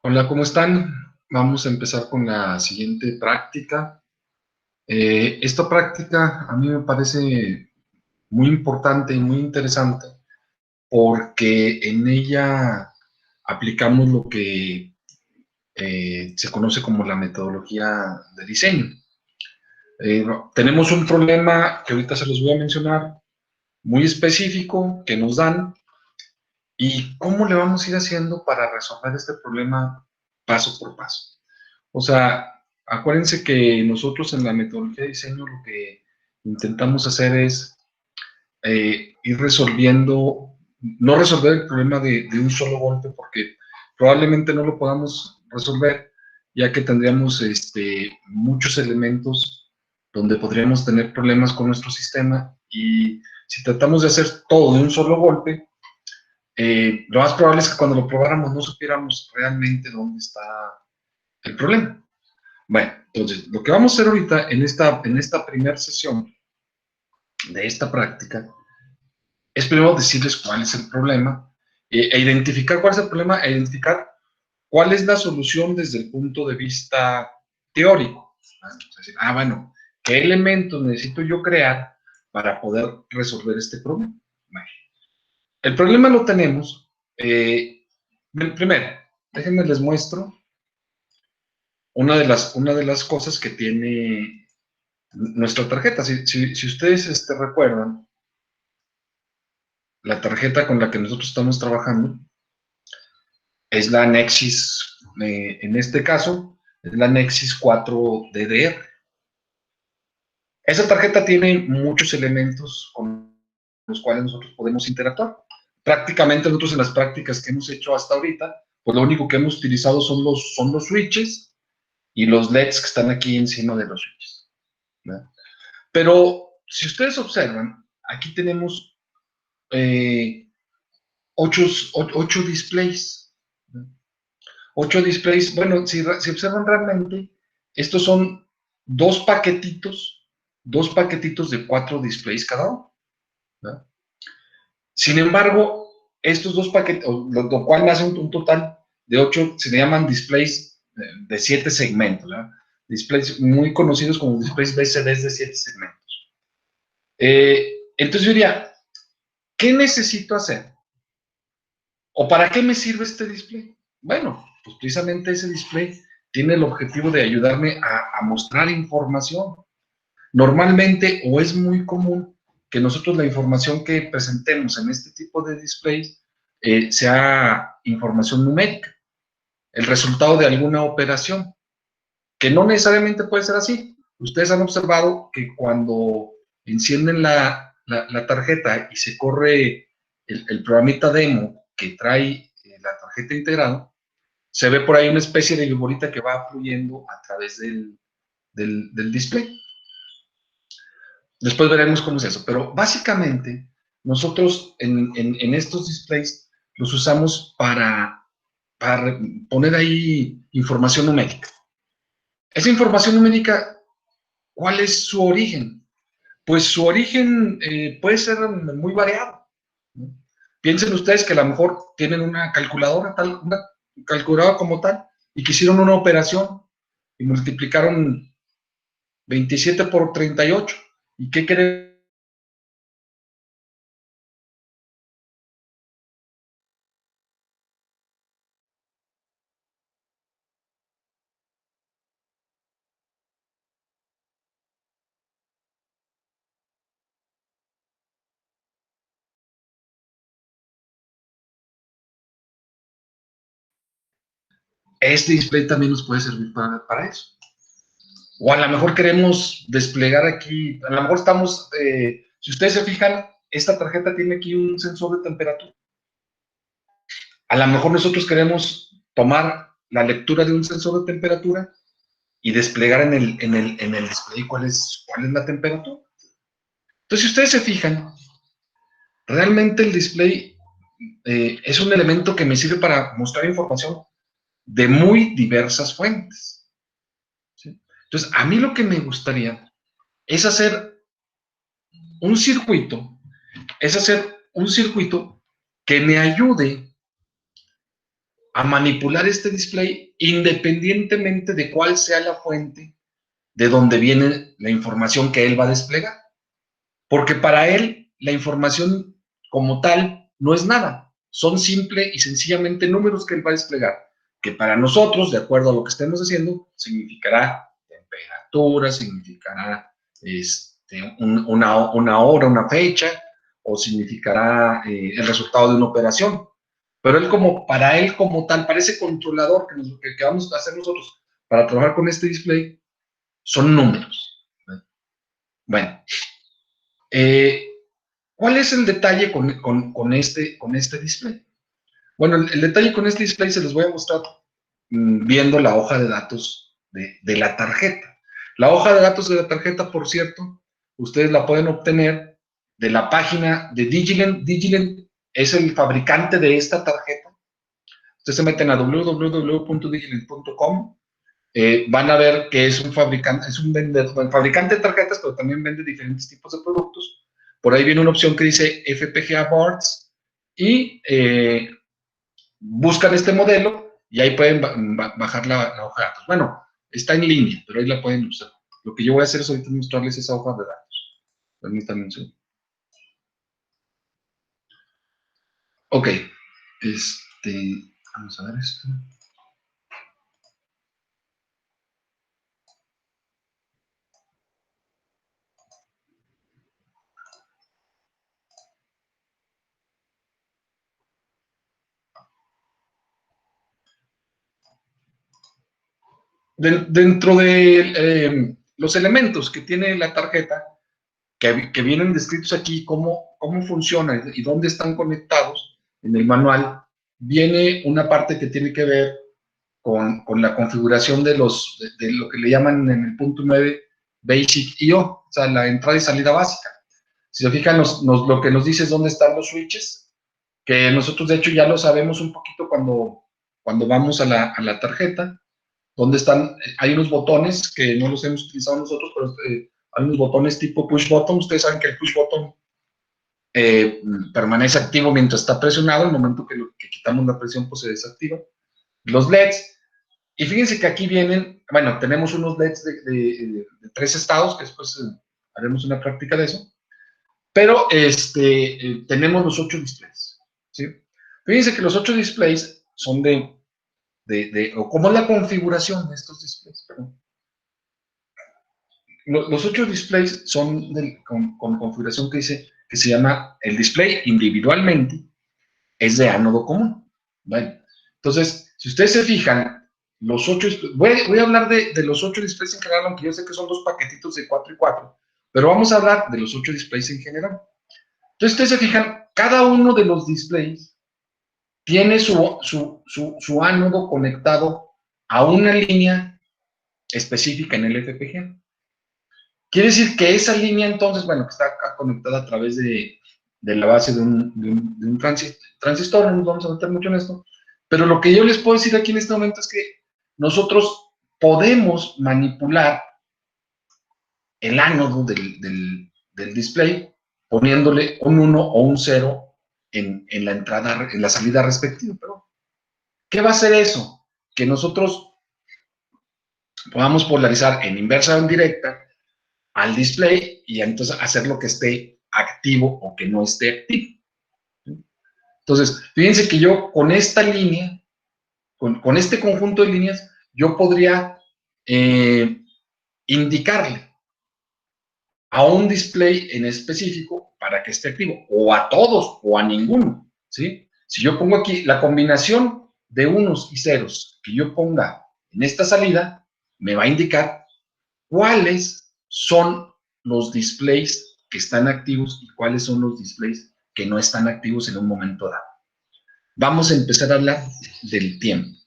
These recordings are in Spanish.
Hola, ¿cómo están? Vamos a empezar con la siguiente práctica. Esta práctica a mí me parece muy importante y muy interesante porque en ella aplicamos lo que se conoce como la metodología de diseño. Tenemos un problema que ahorita se los voy a mencionar, muy específico, que nos dan, y cómo le vamos a ir haciendo para resolver este problema paso por paso. O sea, acuérdense que nosotros en la metodología de diseño lo que intentamos hacer es ir resolviendo, no resolver el problema de un solo golpe, porque probablemente no lo podamos resolver, ya que tendríamos muchos elementos donde podríamos tener problemas con nuestro sistema, y si tratamos de hacer todo de un solo golpe, lo más probable es que cuando lo probáramos no supiéramos realmente dónde está el problema. Bueno, entonces, lo que vamos a hacer ahorita en esta primera sesión de esta práctica es primero decirles cuál es el problema, identificar cuál es el problema, identificar cuál es la solución desde el punto de vista teórico. Es decir, bueno, ¿qué elementos necesito yo crear para poder resolver este problema? Bueno, el problema lo tenemos, primero, déjenme les muestro una de las cosas que tiene nuestra tarjeta. Si ustedes recuerdan, la tarjeta con la que nosotros estamos trabajando es la Nexus, en este caso, es la Nexus 4 DDR. Esa tarjeta tiene muchos elementos con los cuales nosotros podemos interactuar. Prácticamente nosotros en las prácticas que hemos hecho hasta ahorita, pues lo único que hemos utilizado son los switches y los LEDs que están aquí encima de los switches, ¿verdad? Pero si ustedes observan, aquí tenemos eh, ocho displays. Ocho displays, bueno, si observan realmente, estos son dos paquetitos, dos paquetitos de 4 displays cada uno, ¿verdad? Sin embargo, estos dos paquetes, lo cual me hace un total de 8, se le llaman displays de 7 segmentos, ¿verdad? Displays muy conocidos como displays BCDs de 7 segmentos. Entonces yo diría, ¿qué necesito hacer? ¿O para qué me sirve este display? Bueno, pues precisamente ese display tiene el objetivo de ayudarme a mostrar información. Normalmente, o es muy común, que nosotros la información que presentemos en este tipo de displays sea información numérica, el resultado de alguna operación, que no necesariamente puede ser así. Ustedes han observado que cuando encienden la tarjeta y se corre el programita demo que trae la tarjeta integrado, se ve por ahí una especie de viborita que va fluyendo a través del display. Después veremos cómo es eso, pero básicamente nosotros en estos displays los usamos para poner ahí información numérica. Esa información numérica, ¿cuál es su origen? Pues su origen puede ser muy variado, ¿no? Piensen ustedes que a lo mejor tienen una calculadora como tal, y que hicieron una operación y multiplicaron 27 por 38. ¿Y qué creen? Este display también nos puede servir para eso. O a lo mejor queremos desplegar aquí, a lo mejor estamos, si ustedes se fijan, esta tarjeta tiene aquí un sensor de temperatura. A lo mejor nosotros queremos tomar la lectura de un sensor de temperatura y desplegar en el display cuál es la temperatura. Entonces, si ustedes se fijan, realmente el display es un elemento que me sirve para mostrar información de muy diversas fuentes, ¿sí? Entonces, a mí lo que me gustaría es hacer un circuito, que me ayude a manipular este display independientemente de cuál sea la fuente de donde viene la información que él va a desplegar. Porque para él la información como tal no es nada, son simple y sencillamente números que él va a desplegar, que para nosotros, de acuerdo a lo que estemos haciendo, significará temperatura, significará una hora, una fecha, o significará el resultado de una operación. Pero para él como tal, para ese controlador que vamos a hacer nosotros para trabajar con este display, son números. Bueno, ¿cuál es el detalle con este display? Bueno, el detalle con este display se los voy a mostrar viendo la hoja de datos de la tarjeta. La hoja de datos de la tarjeta, por cierto, ustedes la pueden obtener de la página de Digilent. Digilent es el fabricante de esta tarjeta. Ustedes se meten a www.digilent.com, van a ver que es un fabricante, fabricante de tarjetas, pero también vende diferentes tipos de productos. Por ahí viene una opción que dice FPGA boards y buscan este modelo y ahí pueden bajar la hoja de datos. Bueno, está en línea, pero ahí la pueden usar. Lo que yo voy a hacer es ahorita mostrarles esa hoja de datos. Permítanme un segundo. Ok, vamos a ver esto. Dentro de los elementos que tiene la tarjeta, que vienen descritos aquí, cómo funciona y dónde están conectados en el manual, viene una parte que tiene que ver con la configuración de lo que le llaman en el punto 9 Basic I/O, o sea, la entrada y salida básica. Si se fijan, lo que nos dice es dónde están los switches, que nosotros de hecho ya lo sabemos un poquito cuando vamos a la tarjeta, donde están, hay unos botones que no los hemos utilizado nosotros, pero hay unos botones tipo push button. Ustedes saben que el push button permanece activo mientras está presionado. En el momento que quitamos la presión, pues se desactiva. Los LEDs, y fíjense que aquí vienen, bueno, tenemos unos LEDs de 3 estados, que después haremos una práctica de eso, pero tenemos los 8 displays, ¿sí? Fíjense que los 8 displays son o cómo es la configuración de estos displays, perdón. Los 8 displays son con configuración que se llama el display individualmente, es de ánodo común. ¿Vale? Entonces, si ustedes se fijan, los 8, voy a hablar de los 8 displays en general, aunque yo sé que son 2 paquetitos de 4 y 4, pero vamos a hablar de los 8 displays en general. Entonces, ustedes se fijan, cada uno de los displays tiene su ánodo conectado a una línea específica en el FPGA. Quiere decir que esa línea, entonces, bueno, que está conectada a través de la base de un transistor, no nos vamos a meter mucho en esto, pero lo que yo les puedo decir aquí en este momento es que nosotros podemos manipular el ánodo del display poniéndole un 1 o un 0 en la entrada, en la salida respectiva. Pero, ¿qué va a hacer eso? Que nosotros podamos polarizar en inversa o en directa al display y entonces hacer lo que esté activo o que no esté activo. Entonces, fíjense que yo con esta línea, con este conjunto de líneas, yo podría indicarle a un display en específico para que esté activo, o a todos, o a ninguno, ¿sí? Si yo pongo aquí la combinación de unos y ceros que yo ponga en esta salida, me va a indicar cuáles son los displays que están activos y cuáles son los displays que no están activos en un momento dado. Vamos a empezar a hablar del tiempo.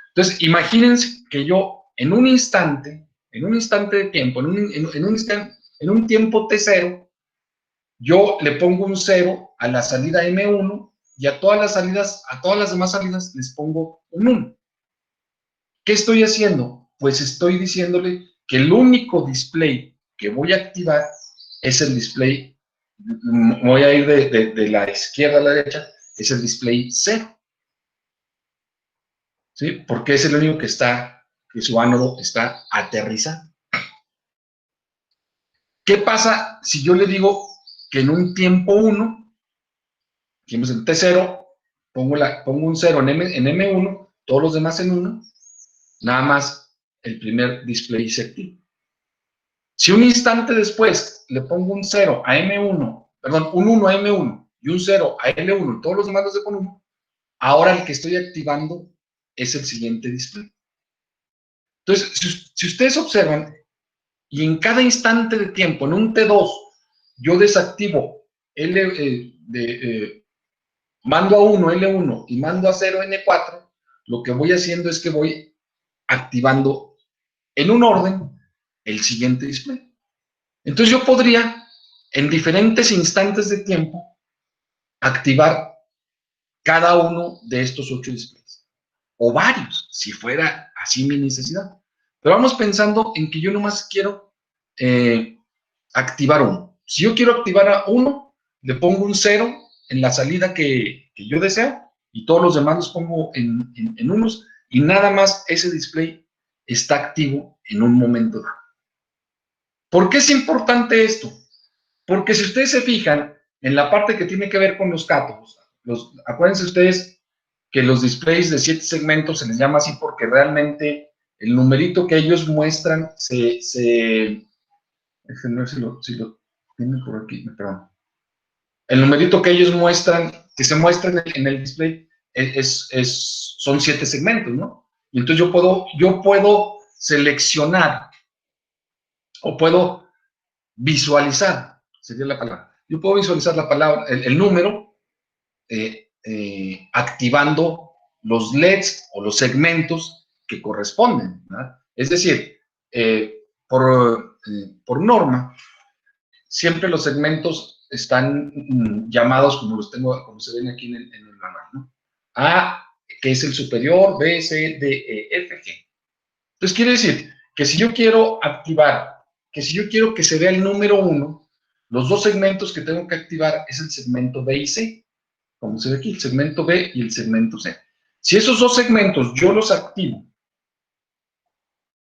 Entonces, imagínense que yo en un instante de tiempo, en un tiempo T0, yo le pongo un 0 a la salida M1 y a todas las demás salidas les pongo un 1. ¿Qué estoy haciendo? Pues estoy diciéndole que el único display que voy a activar es el display, voy a ir de la izquierda a la derecha, es el display 0. ¿sí? Porque es el único que su ánodo está aterrizado. ¿Qué pasa si yo le digo que en un tiempo 1, dijimos en T0, pongo un 0 en M1, todos los demás en 1, nada más el primer display se activa. Si un instante después le pongo un 0 a M1, perdón, un 1 a M1 y un 0 a L1, todos los demás los dejo en 1, ahora el que estoy activando es el siguiente display. Entonces, si ustedes observan, y en cada instante de tiempo, en un T2, yo desactivo mando a 1 L1 y mando a 0 N4, lo que voy haciendo es que voy activando en un orden el siguiente display. Entonces yo podría, en diferentes instantes de tiempo, activar cada uno de estos 8 displays. O varios, si fuera así mi necesidad. Pero vamos pensando en que yo nomás quiero activar uno. Si yo quiero activar a uno, le pongo un 0 en la salida que yo deseo y todos los demás los pongo en unos y nada más ese display está activo en un momento dado. ¿Por qué es importante esto? Porque si ustedes se fijan en la parte que tiene que ver con los cátodos, acuérdense ustedes que los displays de 7 segmentos se les llama así porque realmente el numerito que ellos muestran déjenme ver si lo tienen por aquí, perdón. El numerito que ellos muestran, que se muestra en el display, son 7 segmentos, ¿no? Y entonces yo puedo seleccionar o puedo visualizar, sería la palabra. Yo puedo visualizar la palabra, el número, activando los LEDs o los segmentos que corresponden, ¿verdad? Es decir, por norma, siempre los segmentos están llamados como los tengo, como se ven aquí en el manual, ¿no? A, que es el superior, B, C, D, E, F, G. Entonces quiere decir que si yo quiero activar, que si yo quiero que se vea el número 1, los dos segmentos que tengo que activar es el segmento B y C, como se ve aquí, el segmento B y el segmento C. Si esos dos segmentos yo los activo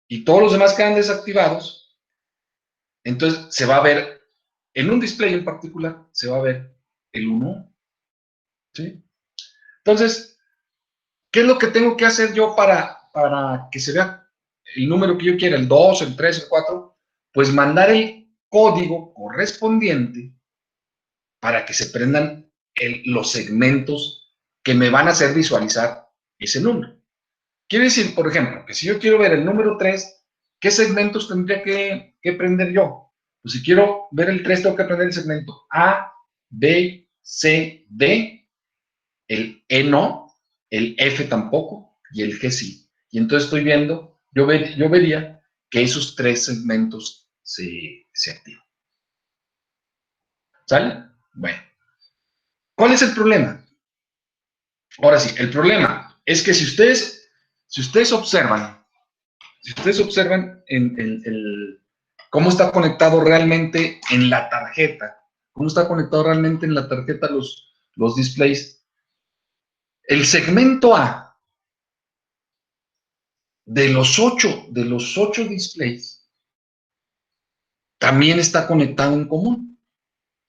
y todos los demás quedan desactivados, entonces se va a ver, en un display en particular, se va a ver el 1, ¿sí? Entonces, ¿qué es lo que tengo que hacer yo para que se vea el número que yo quiera, el 2, el 3, el 4? Pues mandar el código correspondiente para que se prendan los segmentos que me van a hacer visualizar ese número. Quiere decir, por ejemplo, que si yo quiero ver el número 3, ¿qué segmentos tendría que prender yo? Pues si quiero ver el 3, tengo que prender el segmento A, B, C, D, el E no, el F tampoco y el G sí. Y entonces estoy viendo, yo vería que esos 3 segmentos se activan. ¿Sale? Bueno. ¿Cuál es el problema? Ahora sí, el problema es que si ustedes observan en cómo está conectado realmente en la tarjeta, cómo está conectado realmente en la tarjeta los displays, el segmento A de los ocho displays también está conectado en común.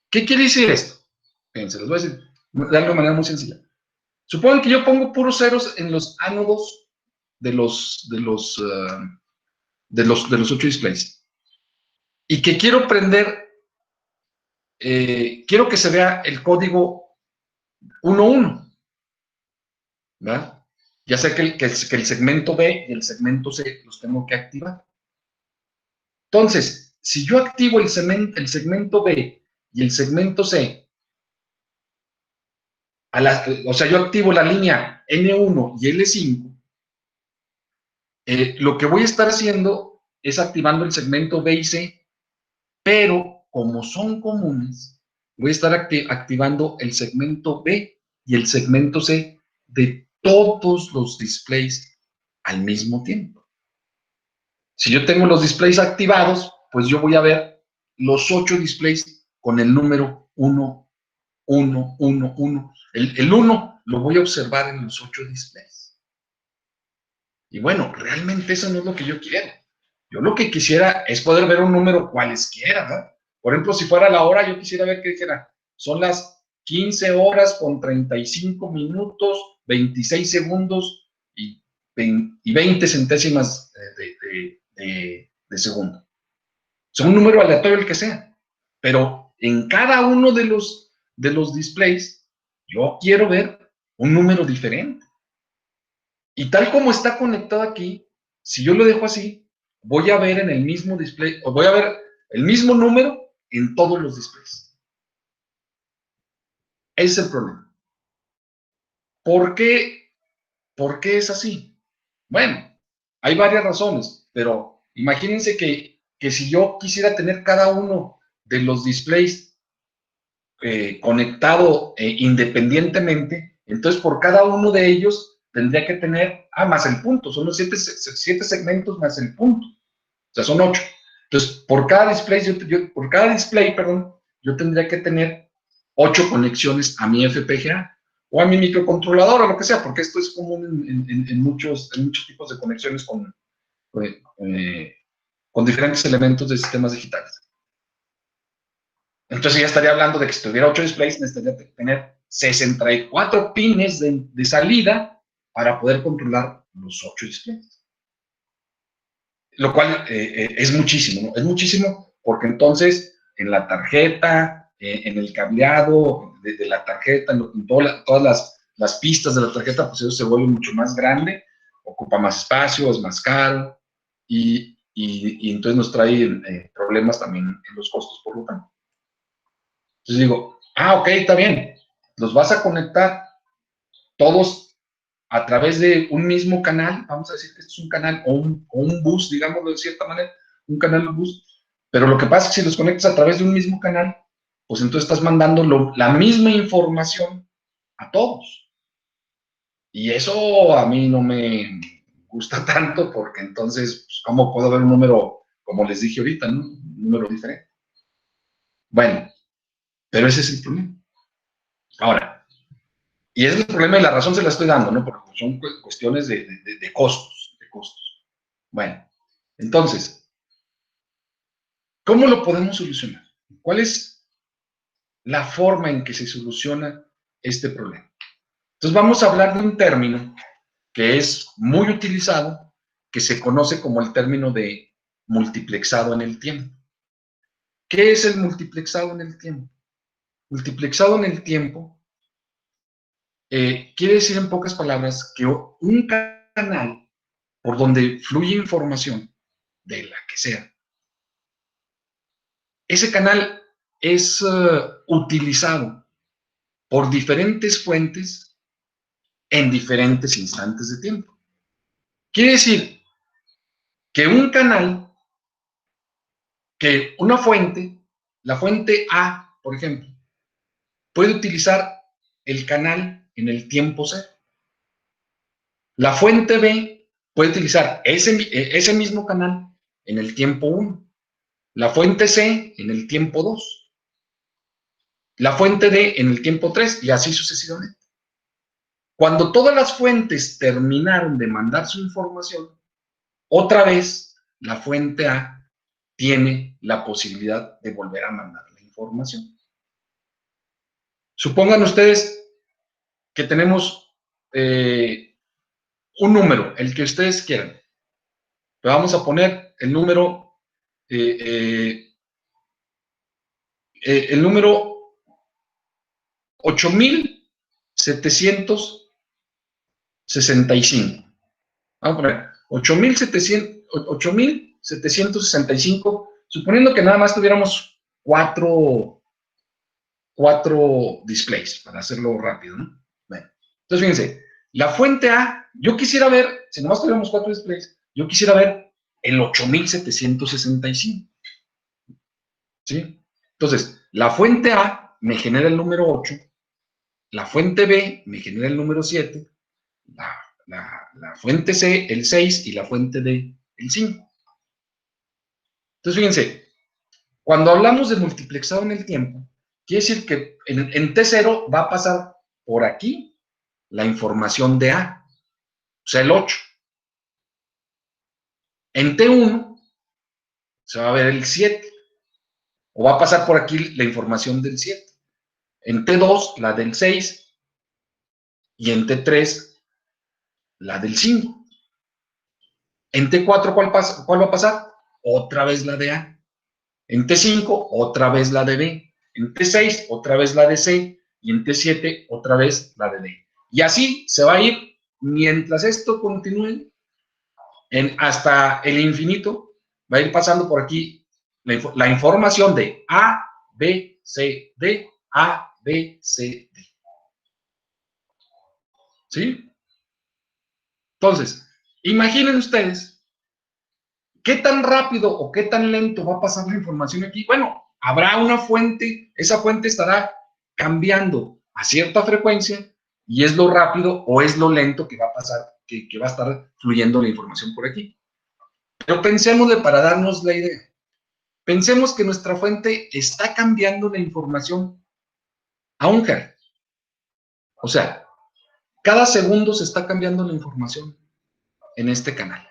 ¿Qué quiere decir esto? Fíjense, les voy a decir de alguna manera muy sencilla. Supongan que yo pongo puros ceros en los ánodos de los 8 displays y que quiero prender, quiero que se vea el código 1-1, ¿verdad? Ya sé que el segmento B y el segmento C los tengo que activar. Entonces, si yo activo el segmento B y el segmento C, o sea, yo activo la línea N1 y L5, lo que voy a estar haciendo es activando el segmento B y C, pero como son comunes, voy a estar activando el segmento B y el segmento C de todos los displays al mismo tiempo. Si yo tengo los displays activados, pues yo voy a ver los 8 displays con el número 1, 1, 1, 1. El 1 lo voy a observar en los 8 displays. Y bueno, realmente eso no es lo que yo quiero. Yo lo que quisiera es poder ver un número cualesquiera, ¿no? Por ejemplo, si fuera la hora, yo quisiera ver que dijera, son las 15 horas con 35 minutos, 26 segundos y 20 centésimas de segundo. Son un número aleatorio el que sea, pero en cada uno de los displays yo quiero ver un número diferente. Y tal como está conectado aquí, si yo lo dejo así, voy a ver en el mismo display, o voy a ver el mismo número en todos los displays. Ese es el problema. ¿Por qué? ¿Por qué es así? Bueno, hay varias razones, pero imagínense que si yo quisiera tener cada uno de los displays conectado independientemente, entonces por cada uno de ellos tendría que tener, más el punto, son los siete segmentos más el punto, o sea, son 8. Entonces, por cada display, perdón, yo tendría que tener 8 conexiones a mi FPGA o a mi microcontrolador o lo que sea, porque esto es común en muchos tipos de conexiones con diferentes elementos de sistemas digitales. Entonces ya estaría hablando de que si tuviera 8 displays, necesitaría tener 64 pines de salida para poder controlar los 8 displays. Lo cual es muchísimo, ¿no? Es muchísimo porque entonces en la tarjeta, en el cableado de la tarjeta, en todas las pistas de la tarjeta, pues eso se vuelve mucho más grande, ocupa más espacio, es más caro y entonces nos trae problemas también en los costos, por lo tanto. Entonces digo, ok, está bien, los vas a conectar todos a través de un mismo canal, vamos a decir que este es un canal o un bus, digámoslo de cierta manera, un canal o bus, pero lo que pasa es que si los conectas a través de un mismo canal, pues entonces estás mandando la misma información a todos. Y eso a mí no me gusta tanto porque entonces, pues, ¿cómo puedo ver un número, como les dije ahorita, ¿no? Un número diferente? Bueno, pero ese es el problema. Ahora, y ese es el problema y la razón se la estoy dando, ¿no? Porque son cuestiones de costos, de costos. Bueno, entonces, ¿cómo lo podemos solucionar? ¿Cuál es la forma en que se soluciona este problema? Entonces vamos a hablar de un término que es muy utilizado, que se conoce como el término de multiplexado en el tiempo. ¿Qué es el multiplexado en el tiempo? Multiplexado en el tiempo quiere decir en pocas palabras que un canal por donde fluye información, de la que sea, ese canal es utilizado por diferentes fuentes en diferentes instantes de tiempo. Quiere decir que un canal, que una fuente, la fuente A, por ejemplo, puede utilizar el canal en el tiempo cero. La fuente B puede utilizar ese mismo canal en el tiempo 1. La fuente C en el tiempo 2. La fuente D en el tiempo 3 y así sucesivamente. Cuando todas las fuentes terminaron de mandar su información, otra vez la fuente A tiene la posibilidad de volver a mandar la información. Supongan ustedes que tenemos un número, el que ustedes quieran. Le vamos a poner el número, el número 8765. Vamos a poner 8765, suponiendo que nada más tuviéramos cuatro displays, para hacerlo rápido, ¿no? Bueno, entonces fíjense, la fuente A, yo quisiera ver, si nomás tuviéramos 4 displays, yo quisiera ver el 8765, ¿sí? Entonces, la fuente A me genera el número 8, la fuente B me genera el número 7, la fuente C el 6 y la fuente D el 5. Entonces, fíjense, cuando hablamos de multiplexado en el tiempo, quiere decir que en T0 va a pasar por aquí la información de A, o sea, el 8. En T1 se va a ver el 7, o va a pasar por aquí la información del 7. En T2, la del 6, y en T3, la del 5. En T4, ¿cuál va a pasar? Otra vez la de A. En T5, otra vez la de B. En T6, otra vez la de C. Y en T7, otra vez la de D. Y así se va a ir mientras esto continúe hasta el infinito. Va a ir pasando por aquí la información de A, B, C, D, A, B, C, D. ¿Sí? Entonces, imaginen ustedes qué tan rápido o qué tan lento va a pasar la información aquí. Bueno, habrá una fuente, esa fuente estará cambiando a cierta frecuencia y es lo rápido o es lo lento que va a pasar, que va a estar fluyendo la información por aquí. Pero pensémosle para darnos la idea. Pensemos que nuestra fuente está cambiando la información a un hertz. O sea, cada segundo se está cambiando la información en este canal.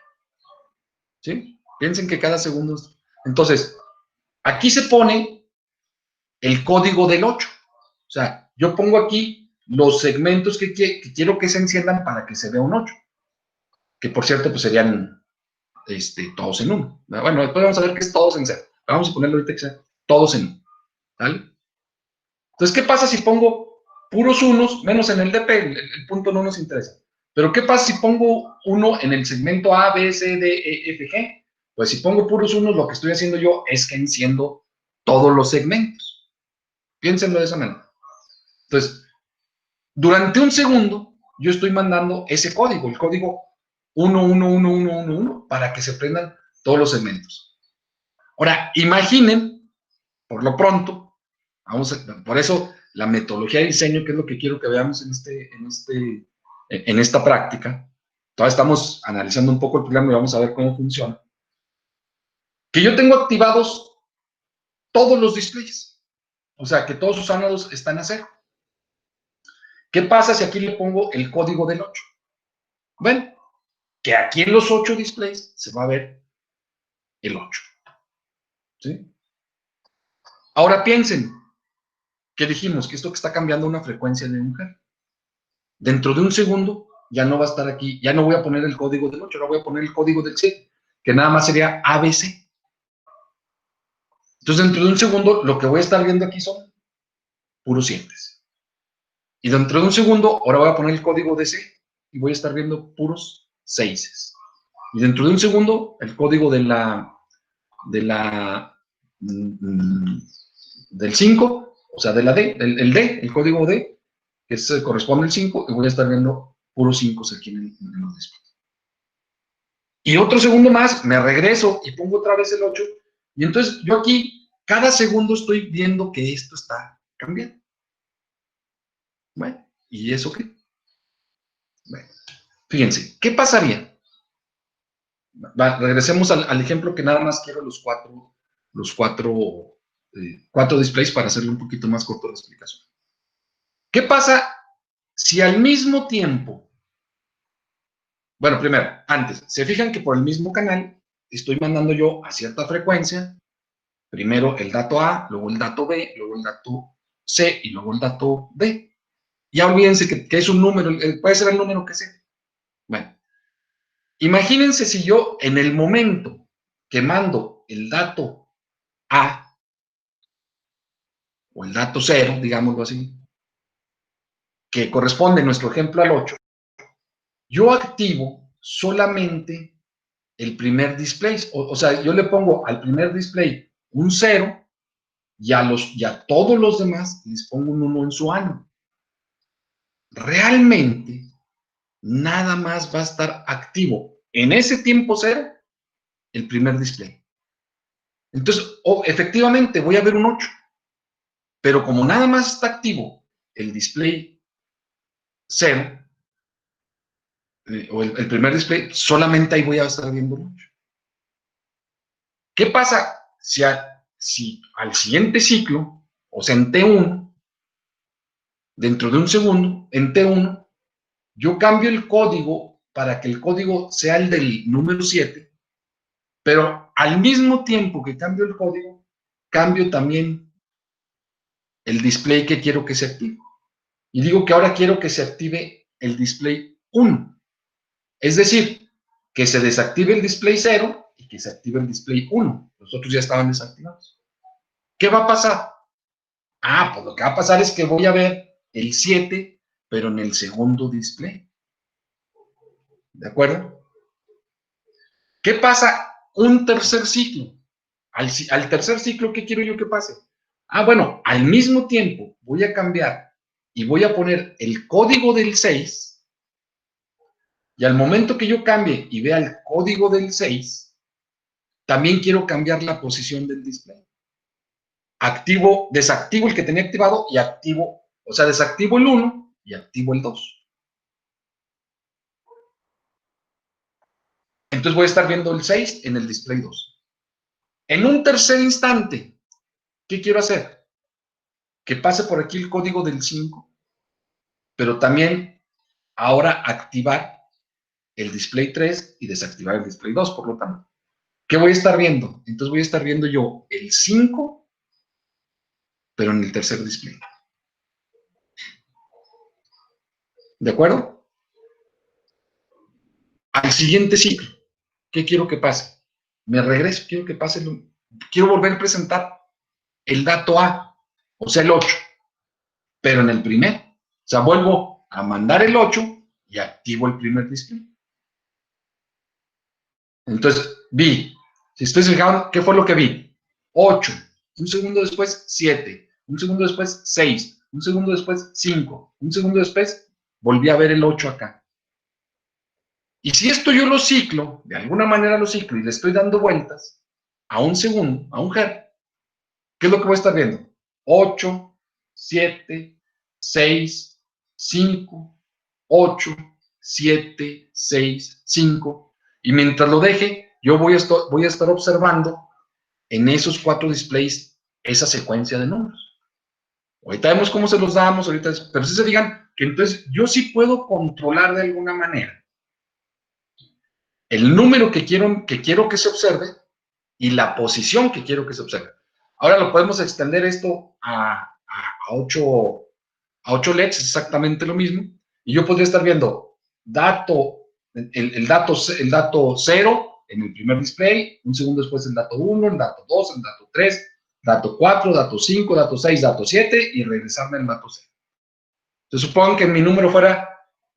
¿Sí? Piensen que cada segundo. Entonces, aquí se pone el código del 8. O sea, yo pongo aquí los segmentos que quiero que se enciendan para que se vea un 8. Que por cierto, pues serían todos en 1. Bueno, después vamos a ver que es todos en 0. Vamos a ponerlo ahorita que sea todos en 1. ¿Vale? Entonces, ¿qué pasa si pongo puros unos, menos en el DP? El punto no nos interesa. Pero ¿qué pasa si pongo 1 en el segmento A, B, C, D, E, F, G? Pues si pongo puros unos, lo que estoy haciendo yo es que enciendo todos los segmentos. Piénsenlo de esa manera. Entonces, durante un segundo, yo estoy mandando ese código, el código 111111, para que se prendan todos los segmentos. Ahora, imaginen, por lo pronto, por eso la metodología de diseño, que es lo que quiero que veamos en esta práctica. Todavía estamos analizando un poco el programa y vamos a ver cómo funciona. Que yo tengo activados todos los displays. O sea, que todos sus ánodos están a 0. ¿Qué pasa si aquí le pongo el código del 8? Bueno, que aquí en los 8 displays se va a ver el 8. ¿Sí? Ahora piensen, que dijimos que esto que está cambiando una frecuencia de un hertz. Dentro de un segundo ya no va a estar aquí, ya no voy a poner el código del 8, ahora voy a poner el código del 7, que nada más sería ABC. Entonces, dentro de un segundo, lo que voy a estar viendo aquí son puros 7. Y dentro de un segundo, ahora voy a poner el código de C y voy a estar viendo puros 6. Y dentro de un segundo, el código del 5, o sea, de la D, el D, el código D, que corresponde al 5, y voy a estar viendo puros 5 aquí en los displays. Y otro segundo más, me regreso y pongo otra vez el 8, y entonces yo aquí, cada segundo estoy viendo que esto está cambiando. Bueno, ¿y eso qué? Bueno, fíjense, ¿qué pasaría? Regresemos al ejemplo que nada más quiero los cuatro displays para hacerle un poquito más corto la explicación. ¿Qué pasa si al mismo tiempo, bueno, primero, antes, se fijan que por el mismo canal estoy mandando yo a cierta frecuencia, primero el dato A, luego el dato B, luego el dato C y luego el dato D. Ya olvídense que es un número, puede ser el número que sea. Bueno, imagínense si yo en el momento que mando el dato A o el dato 0, digámoslo así, que corresponde en nuestro ejemplo al 8, yo activo solamente el primer display. O sea, yo le pongo al primer display un 0 y a todos los demás les pongo un 1 en su ano. Realmente, nada más va a estar activo en ese tiempo 0 el primer display. Entonces, efectivamente, voy a ver un 8. Pero como nada más está activo el display 0, o el primer display, solamente ahí voy a estar viendo un 8. ¿Qué pasa si al siguiente ciclo, o sea, en T1, dentro de un segundo, en T1, yo cambio el código para que el código sea el del número 7 Pero al mismo tiempo que cambio el código, cambio también el display que quiero que se active. Y digo que ahora quiero que se active el display 1. Es decir, que se desactive el display 0 y que se active el display 1. Los otros ya estaban desactivados. ¿Qué va a pasar? Pues lo que va a pasar es que voy a ver el 7, pero en el segundo display. ¿De acuerdo? ¿Qué pasa? Un tercer ciclo. Al tercer ciclo, ¿qué quiero yo que pase? Bueno, al mismo tiempo voy a cambiar y voy a poner el código del 6, y al momento que yo cambie y vea el código del 6, también quiero cambiar la posición del display. Desactivo el que tenía activado y activo, o sea, desactivo el 1 y activo el 2. Entonces voy a estar viendo el 6 en el display 2. En un tercer instante, ¿qué quiero hacer? Que pase por aquí el código del 5, pero también ahora activar el display 3 y desactivar el display 2, por lo tanto. ¿Qué voy a estar viendo? Entonces voy a estar viendo yo el 5, pero en el tercer display. ¿De acuerdo? Al siguiente ciclo, ¿qué quiero que pase? Me regreso, quiero volver a presentar el dato A, o sea, el 8, pero en el primer. O sea, vuelvo a mandar el 8 y activo el primer display. Entonces, si ustedes se fijaron, ¿qué fue lo que vi? 8, un segundo después 7, un segundo después 6, un segundo después 5, un segundo después volví a ver el 8 acá. Y si esto yo lo ciclo, de alguna manera lo ciclo y le estoy dando vueltas a un segundo, a un hertz, ¿qué es lo que voy a estar viendo? 8, 7, 6, 5, 8, 7, 6, 5. Y mientras lo deje, yo voy a estar observando en esos 4 displays esa secuencia de números. Ahorita vemos cómo se los damos, pero si se digan que entonces yo sí puedo controlar de alguna manera el número que quiero que se observe y la posición que quiero que se observe. Ahora lo podemos extender esto a 8 LEDs, es exactamente lo mismo, y yo podría estar viendo el dato 0 en el primer display, un segundo después el dato 1, el dato 2, el dato 3, dato 4, dato 5, dato 6, dato 7, y regresarme al dato 0. Entonces supongan que mi número fuera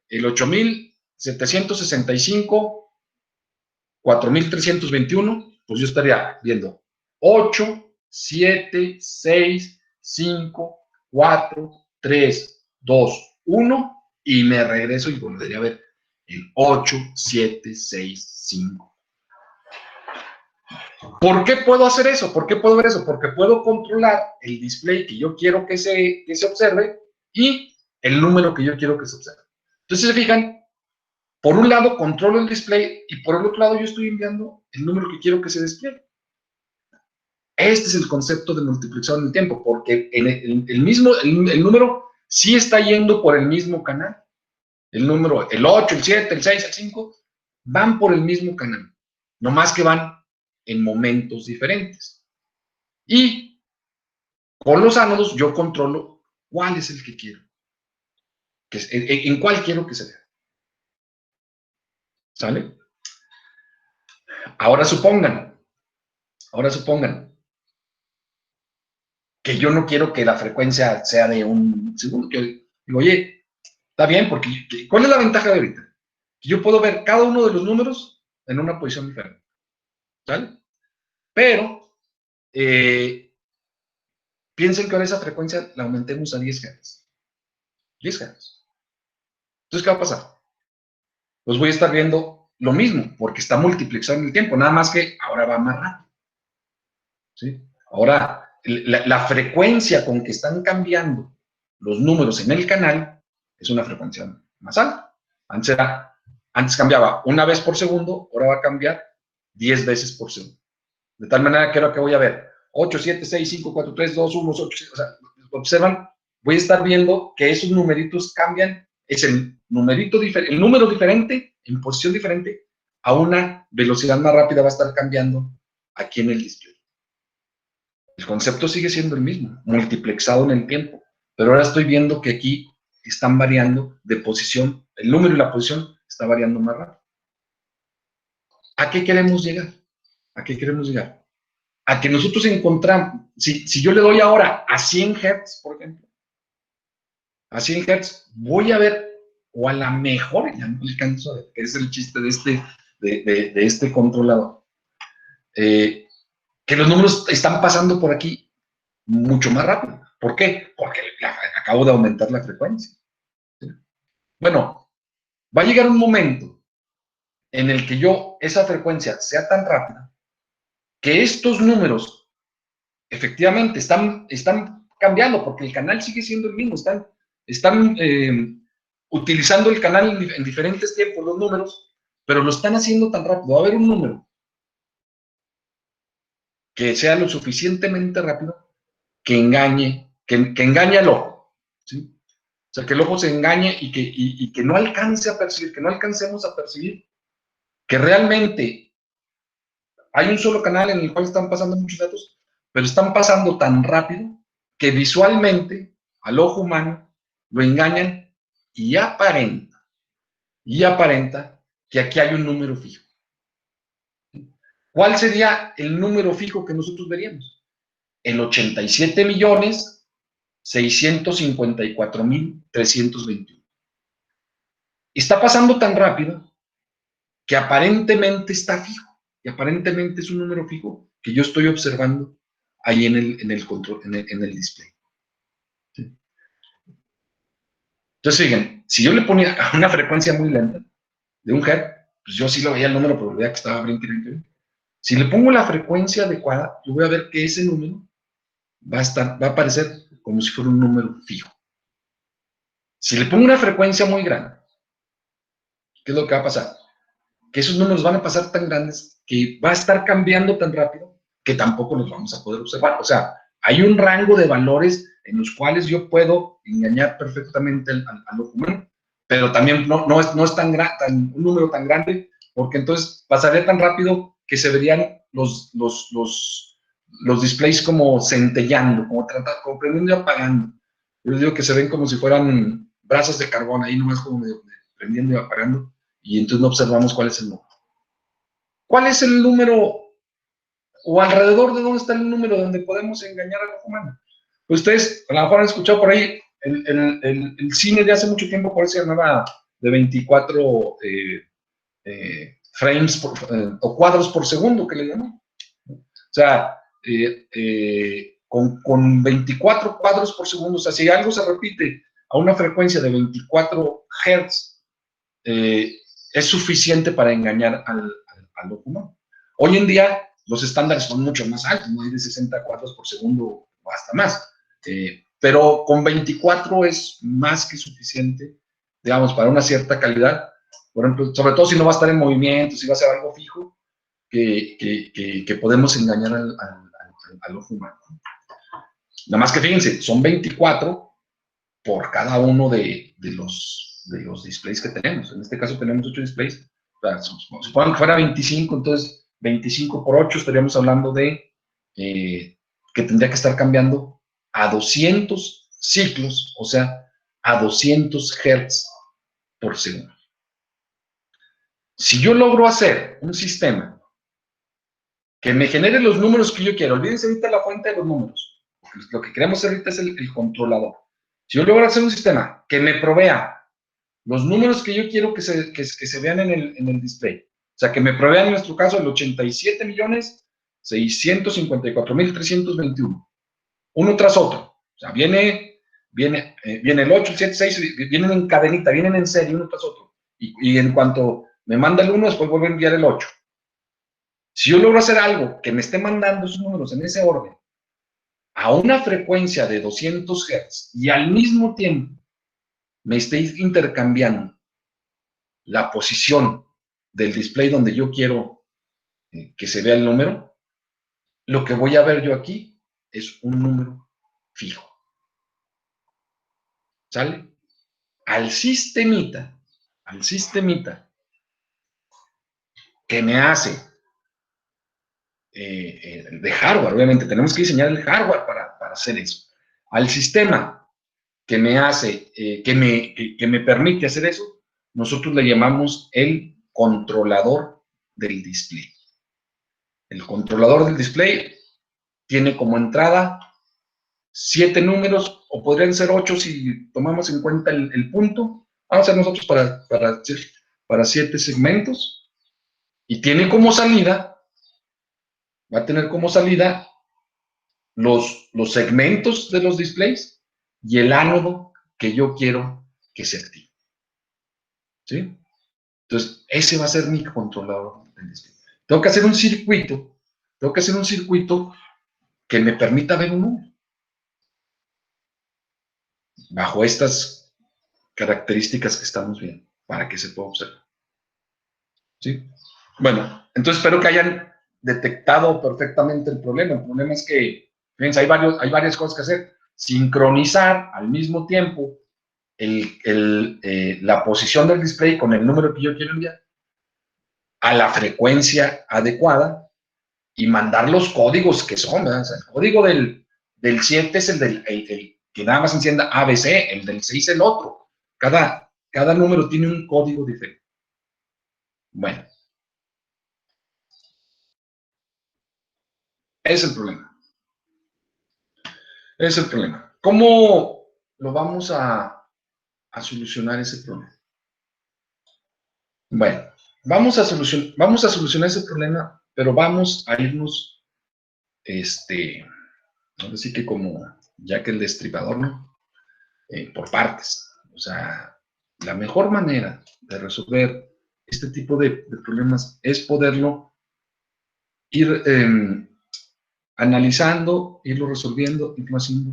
el 8765, 4321, pues yo estaría viendo 8, 7, 6, 5, 4, 3, 2, 1, y me regreso y volvería a ver el 8, 7, 6, 5. ¿Por qué puedo hacer eso? ¿Por qué puedo ver eso? Porque puedo controlar el display que yo quiero que se observe y el número que yo quiero que se observe. Entonces, si se fijan, por un lado controlo el display y por el otro lado yo estoy enviando el número que quiero que se despliegue. Este es el concepto de multiplicación en el tiempo, porque el número sí está yendo por el mismo canal. El número, el 8, el 7, el 6, el 5, van por el mismo canal, nomás que van en momentos diferentes. Y con los ánodos yo controlo cuál es el que quiero, en cuál quiero que se vea. ¿Sale? Ahora supongan que yo no quiero que la frecuencia sea de un segundo. Que digo, oye, está bien, porque ¿cuál es la ventaja de ahorita? Que yo puedo ver cada uno de los números en una posición diferente. ¿Sale? Pero piensen que ahora esa frecuencia la aumentemos a 10 Hz. 10 Hz. Entonces, ¿qué va a pasar? Pues voy a estar viendo lo mismo, porque está multiplicando el tiempo, nada más que ahora va más rápido. ¿Sí? Ahora, la frecuencia con que están cambiando los números en el canal es una frecuencia más alta. Antes cambiaba una vez por segundo, ahora va a cambiar 10 veces por segundo. De tal manera que ahora que voy a ver 8, 7, 6, 5, 4, 3, 2, 1, 8, 7, o sea, observan, voy a estar viendo que esos numeritos cambian, es el número diferente, en posición diferente, a una velocidad más rápida va a estar cambiando aquí en el display. El concepto sigue siendo el mismo, multiplexado en el tiempo, pero ahora estoy viendo que aquí están variando de posición, el número y la posición está variando más rápido. ¿A qué queremos llegar? ¿A qué queremos llegar? A que nosotros encontramos, si yo le doy ahora a 100 Hz, por ejemplo, a 100 Hz, voy a ver, o a la mejor, ya no alcanzo a ver, que es el chiste de este controlador, que los números están pasando por aquí mucho más rápido. ¿Por qué? Porque acabo de aumentar la frecuencia. ¿Sí? Bueno, va a llegar un momento en el que esa frecuencia sea tan rápida que estos números efectivamente están cambiando, porque el canal sigue siendo el mismo, están utilizando el canal en diferentes tiempos, los números, pero lo están haciendo tan rápido. Va a haber un número que sea lo suficientemente rápido que engañe al ojo, ¿sí? O sea, que el ojo se engañe y que no alcance a percibir, que no alcancemos a percibir que realmente hay un solo canal en el cual están pasando muchos datos, pero están pasando tan rápido que visualmente al ojo humano lo engañan y aparenta que aquí hay un número fijo. ¿Cuál sería el número fijo que nosotros veríamos? El 87.654.321. Está pasando tan rápido que aparentemente está fijo, y aparentemente es un número fijo que yo estoy observando ahí en el control, en el display. ¿Sí? Entonces, fíjense, si yo le ponía una frecuencia muy lenta, de 1 Hz, pues yo sí lo veía el número, pero veía que estaba brinque. Si le pongo la frecuencia adecuada, yo voy a ver que ese número va a aparecer como si fuera un número fijo. Si le pongo una frecuencia muy grande, ¿qué es lo que va a pasar? Que esos números van a pasar tan grandes que va a estar cambiando tan rápido que tampoco los vamos a poder observar. O sea, hay un rango de valores en los cuales yo puedo engañar perfectamente al ojo humano, pero también no es un número tan grande, porque entonces pasaría tan rápido que se verían los displays como centellando, como prendiendo y apagando. Yo digo que se ven como si fueran brazos de carbón, ahí nomás como prendiendo y apagando, y entonces no observamos cuál es el número. ¿Cuál es el número, o alrededor de dónde está el número donde podemos engañar al ojo humano? Ustedes a lo mejor han escuchado por ahí el cine de hace mucho tiempo, por eso se llamaba de 24 frames o cuadros por segundo, que le llaman. O sea, con 24 cuadros por segundo, o sea, si algo se repite a una frecuencia de 24 Hz, es suficiente para engañar al ojo humano. Hoy en día los estándares son mucho más altos, no hay de 60 cuadros por segundo o hasta más, pero con 24 es más que suficiente, digamos, para una cierta calidad. Por ejemplo, sobre todo si no va a estar en movimiento, si va a ser algo fijo, que podemos engañar al ojo humano. Nada más que fíjense, son 24 por cada uno de los displays que tenemos. En este caso tenemos 8 displays. O sea, supongan que fuera 25, entonces 25 por 8 estaríamos hablando de que tendría que estar cambiando a 200 ciclos, o sea, a 200 Hz por segundo. Si yo logro hacer un sistema que me genere los números que yo quiero, olvídense ahorita la fuente de los números, porque lo que queremos hacer ahorita es el controlador. Si yo logro hacer un sistema que me provea los números que yo quiero que se vean en el display, o sea, que me provean en nuestro caso el 87.654.321, uno tras otro. O sea, viene el 8, el 7, 6, vienen en cadenita, vienen en serie, uno tras otro. Y en cuanto me manda el 1, después vuelve a enviar el 8. Si yo logro hacer algo que me esté mandando esos números en ese orden, a una frecuencia de 200 Hz y al mismo tiempo me esté intercambiando la posición del display donde yo quiero que se vea el número, lo que voy a ver yo aquí es un número fijo. ¿Sale? Al sistemita, que me hace de hardware, obviamente, tenemos que diseñar el hardware para hacer eso. Al sistema que me hace, que me permite hacer eso, nosotros le llamamos el controlador del display. El controlador del display tiene como entrada 7 números, o podrían ser 8 si tomamos en cuenta el punto. Vamos a hacer nosotros para 7 segmentos, y tiene como salida, va a tener como salida los segmentos de los displays y el ánodo que yo quiero que se active. ¿Sí? Entonces, ese va a ser mi controlador del display. Tengo que hacer un circuito que me permita ver un número bajo estas características que estamos viendo, para que se pueda observar. ¿Sí? Bueno, entonces espero que hayan detectado perfectamente el problema. El problema es que, fíjense, hay varias cosas que hacer. Sincronizar al mismo tiempo la posición del display con el número que yo quiero enviar a la frecuencia adecuada y mandar los códigos que son, ¿verdad? O sea, el código del 7 es el que nada más encienda ABC, el del 6 el otro. Cada número tiene un código diferente. Bueno, ese es el problema. Ese es el problema. ¿Cómo lo vamos a solucionar ese problema? Bueno, vamos a solucionar ese problema, pero vamos a irnos, ahora sí que como Jack el Destripador, ¿no? Por partes. O sea, la mejor manera de resolver este tipo de problemas es poderlo ir analizando, irlo resolviendo, irlo haciendo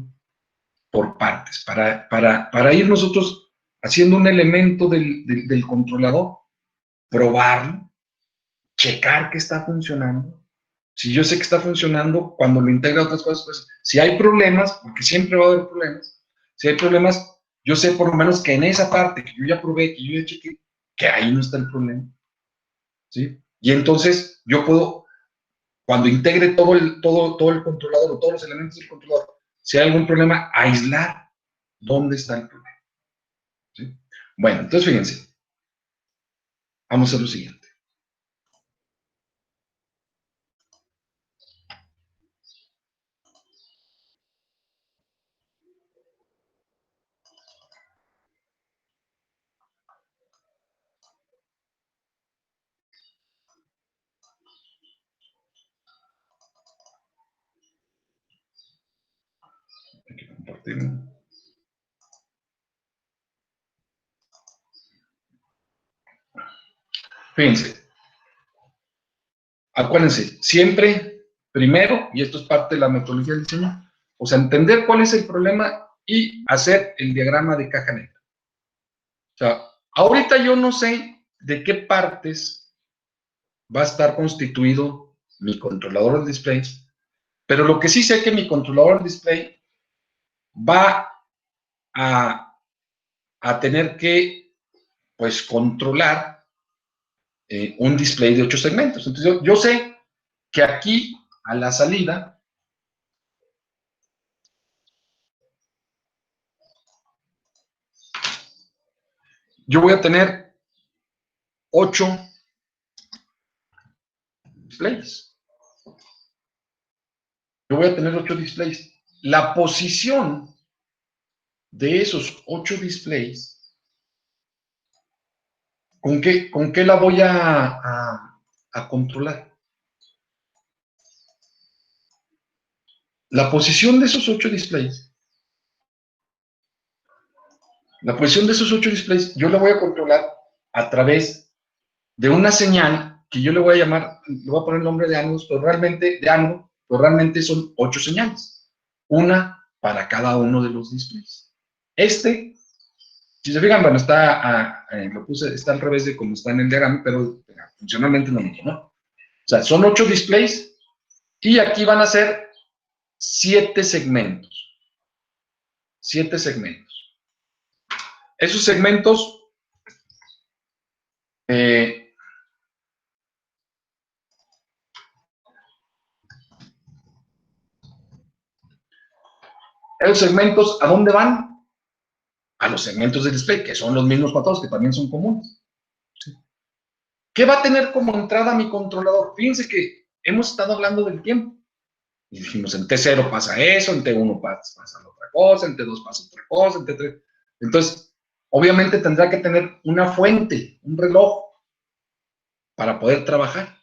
por partes, para ir nosotros haciendo un elemento del controlador, probarlo, checar que está funcionando. Si yo sé que está funcionando, cuando lo integra a otras cosas, pues si hay problemas, porque siempre va a haber problemas, si hay problemas, yo sé por lo menos que en esa parte que yo ya probé, que yo ya chequé, que ahí no está el problema. ¿Sí? Y entonces yo puedo, cuando integre todo el controlador o todos los elementos del controlador, si hay algún problema, aislar dónde está el problema. ¿Sí? Bueno, entonces fíjense, vamos a hacer lo siguiente. Hay que compartir. Fíjense, acuérdense, siempre primero, y esto es parte de la metodología del diseño, o sea, entender cuál es el problema y hacer el diagrama de caja negra. O sea, ahorita yo no sé de qué partes va a estar constituido mi controlador de display, pero lo que sí sé es que mi controlador de display va a tener que, pues, controlar un display de 8 segmentos. Entonces, yo sé que aquí, a la salida, yo voy a tener 8 displays. Yo voy a tener 8 displays. La posición de esos 8 displays, ¿con qué la voy a controlar? La posición de esos 8 displays, yo la voy a controlar a través de una señal que yo le voy a llamar, le voy a poner el nombre de ánodos, pero realmente son 8 señales, una para cada uno de los displays. Si se fijan, bueno, está al revés de como está en el diagrama, pero funcionalmente es lo mismo, ¿no? O sea, son 8 displays y aquí van a ser 7 segmentos. 7 segmentos. Esos segmentos, Esos segmentos, ¿a dónde van? A los segmentos del display, que son los mismos para todos, que también son comunes. ¿Sí? ¿Qué va a tener como entrada mi controlador? Fíjense que hemos estado hablando del tiempo. Y dijimos, en T0 pasa eso, en T1 pasa otra cosa, en T2 pasa otra cosa, en T3. Entonces, obviamente tendrá que tener una fuente, un reloj, para poder trabajar.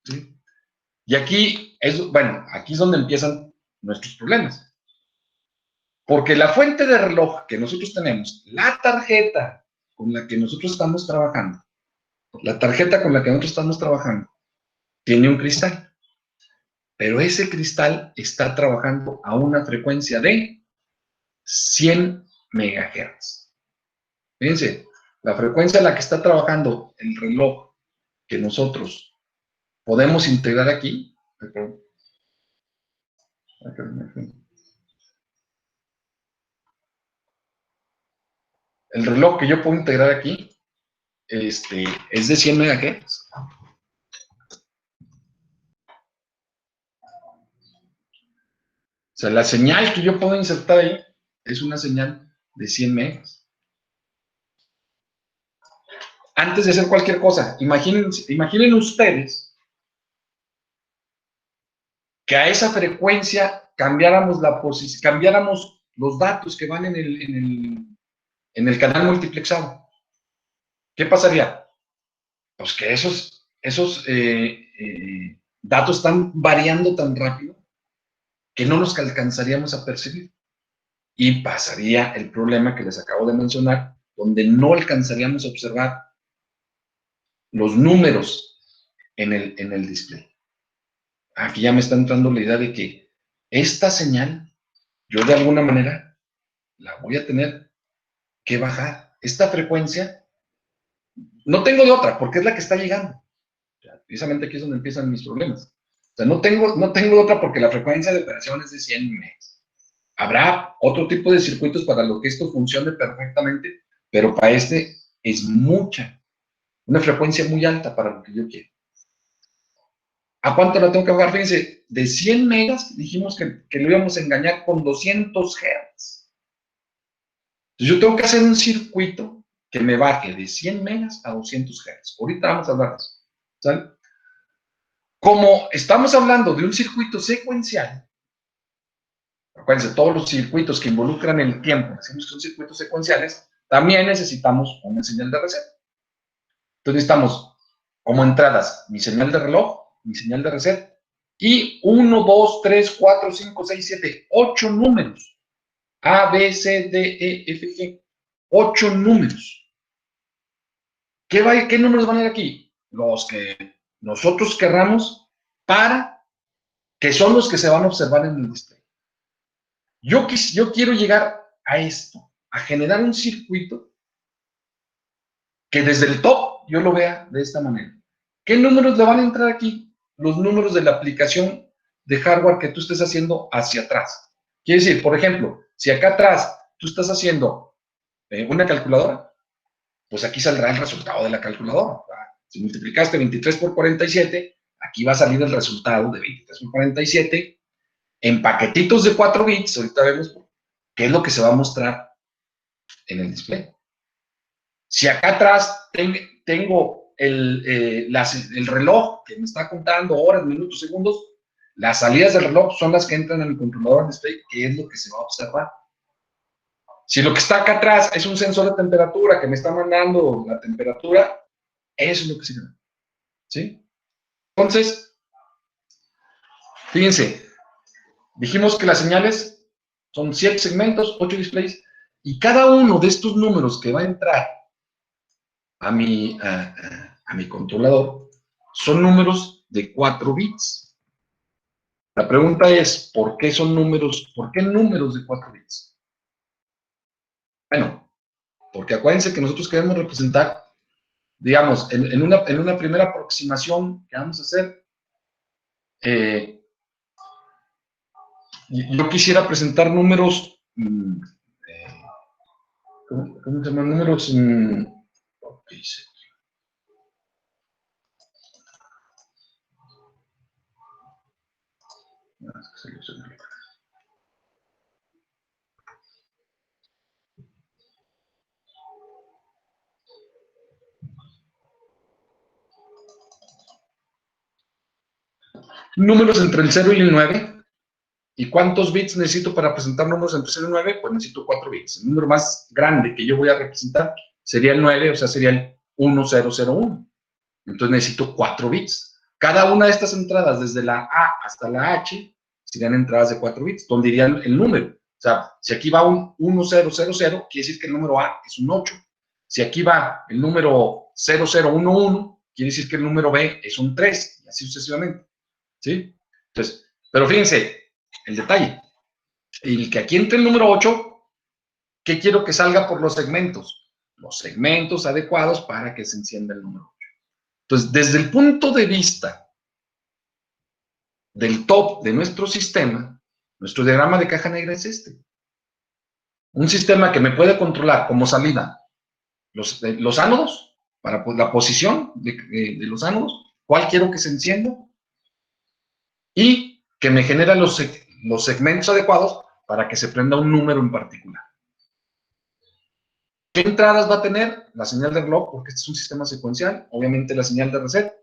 ¿Sí? Y aquí bueno, aquí es donde empiezan nuestros problemas. Porque la fuente de reloj que nosotros tenemos, la tarjeta con la que nosotros estamos trabajando, tiene un cristal. Pero ese cristal está trabajando a una frecuencia de 100 megahertz. Fíjense, la frecuencia a la que está trabajando el reloj que nosotros podemos integrar aquí, el reloj que yo puedo integrar aquí, es de 100 megahertz. O sea, la señal que yo puedo insertar ahí es una señal de 100 megas. Antes de hacer cualquier cosa, imaginen ustedes que a esa frecuencia cambiáramos los datos que van en el canal multiplexado. ¿Qué pasaría? Pues que esos datos están variando tan rápido que no los alcanzaríamos a percibir. Y pasaría el problema que les acabo de mencionar, donde no alcanzaríamos a observar los números en el display. Aquí ya me está entrando la idea de que esta señal, yo de alguna manera la voy a tener que bajar. Esta frecuencia, no tengo de otra, porque es la que está llegando. O sea, precisamente aquí es donde empiezan mis problemas. O sea, no tengo de otra porque la frecuencia de operación es de 100 megas. Habrá otro tipo de circuitos para lo que esto funcione perfectamente, pero para este es una frecuencia muy alta para lo que yo quiero. ¿A cuánto la tengo que bajar? Fíjense, de 100 megas dijimos que lo íbamos a engañar con 200 Hz. Entonces yo tengo que hacer un circuito que me baje de 100 megas a 200 Hz. Ahorita vamos a hablar de eso. ¿Sale? Como estamos hablando de un circuito secuencial, acuérdense, todos los circuitos que involucran el tiempo, decimos que son circuitos secuenciales, también necesitamos una señal de reset. Entonces necesitamos como entradas mi señal de reloj, mi señal de reset, y 1, 2, 3, 4, 5, 6, 7, 8 números. A, B, C, D, E, F, G. 8 números. ¿Qué números van a ir aquí? Los que nosotros querramos que son los que se van a observar en el display. Yo quiero llegar a esto, a generar un circuito que desde el top yo lo vea de esta manera. ¿Qué números le van a entrar aquí? Los números de la aplicación de hardware que tú estés haciendo hacia atrás. Quiere decir, por ejemplo, si acá atrás tú estás haciendo una calculadora, pues aquí saldrá el resultado de la calculadora. Si multiplicaste 23 por 47, aquí va a salir el resultado de 23 por 47 en paquetitos de 4 bits. Ahorita vemos qué es lo que se va a mostrar en el display. Si acá atrás tengo el reloj que me está contando horas, minutos, segundos, las salidas del reloj son las que entran en el controlador de display, que es lo que se va a observar. Si lo que está acá atrás es un sensor de temperatura que me está mandando la temperatura, eso es lo que se ve. ¿Sí? Entonces, fíjense, dijimos que las señales son 7 segmentos, 8 displays, y cada uno de estos números que va a entrar a mi controlador son números de 4 bits. La pregunta es, ¿por qué números de 4 bits? Bueno, porque acuérdense que nosotros queremos representar, digamos, en una primera aproximación que vamos a hacer, yo quisiera presentar números, ¿cómo se llaman? Números, okay, números entre el 0 y el 9. ¿Y cuántos bits necesito para presentar números entre 0 y 9? Pues necesito 4 bits. El número más grande que yo voy a representar sería el 9, o sea, sería el 1001. Entonces necesito 4 bits. Cada una de estas entradas, desde la A hasta la H, serían entradas de 4 bits, donde iría el número. O sea, si aquí va un 1000, quiere decir que el número A es un 8. Si aquí va el número 0011, quiere decir que el número B es un 3, y así sucesivamente. ¿Sí? Entonces, pero fíjense, el detalle. El que aquí entre el número 8, ¿qué quiero que salga por los segmentos? Los segmentos adecuados para que se encienda el número 8. Entonces, desde el punto de vista del top de nuestro sistema, nuestro diagrama de caja negra es este. Un sistema que me puede controlar como salida los ánodos, para la posición de los ánodos, cuál quiero que se encienda, y que me genera los segmentos adecuados para que se prenda un número en particular. ¿Qué entradas va a tener? La señal de reloj, porque este es un sistema secuencial, obviamente la señal de reset,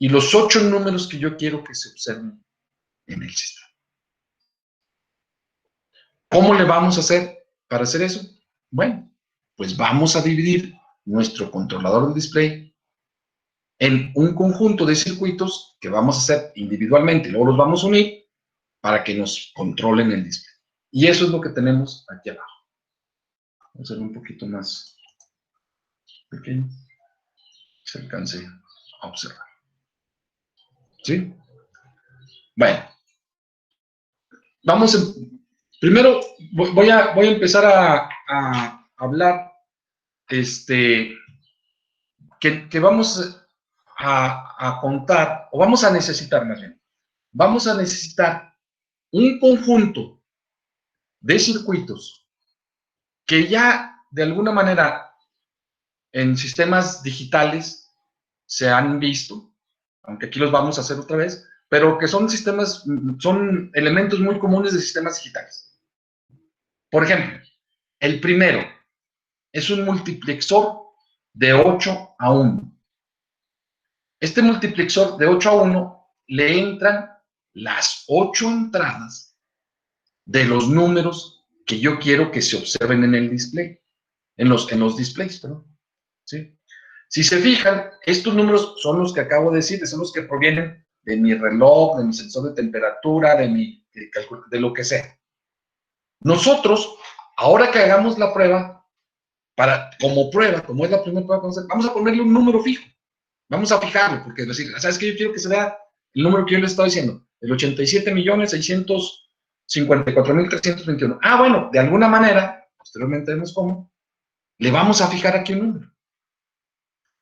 y los 8 números que yo quiero que se observen en el sistema. ¿Cómo le vamos a hacer para hacer eso? Bueno, pues vamos a dividir nuestro controlador de display en un conjunto de circuitos que vamos a hacer individualmente, y luego los vamos a unir para que nos controlen el display. Y eso es lo que tenemos aquí abajo. Vamos a hacerlo un poquito más pequeño, que se alcance a observar. ¿Sí? Bueno, vamos primero voy a empezar a hablar que vamos a contar, o vamos a necesitar más bien, vamos a necesitar un conjunto de circuitos que ya de alguna manera en sistemas digitales se han visto, aunque aquí los vamos a hacer otra vez, pero que son son elementos muy comunes de sistemas digitales. Por ejemplo, el primero es un multiplexor de 8 a 1. Este multiplexor de 8 a 1 le entran las 8 entradas de los números que yo quiero que se observen en el display, en los displays, perdón. ¿Sí? Si se fijan, estos números son los que acabo de decir, son los que provienen de mi reloj, de mi sensor de temperatura, de lo que sea. Nosotros, ahora que hagamos la prueba, como es la primera prueba, vamos a ponerle un número fijo. Vamos a fijarlo, porque es decir, ¿sabes qué? Yo quiero que se vea el número que yo le estaba diciendo, el 87.654.321. Ah, bueno, de alguna manera, posteriormente vemos cómo, le vamos a fijar aquí un número.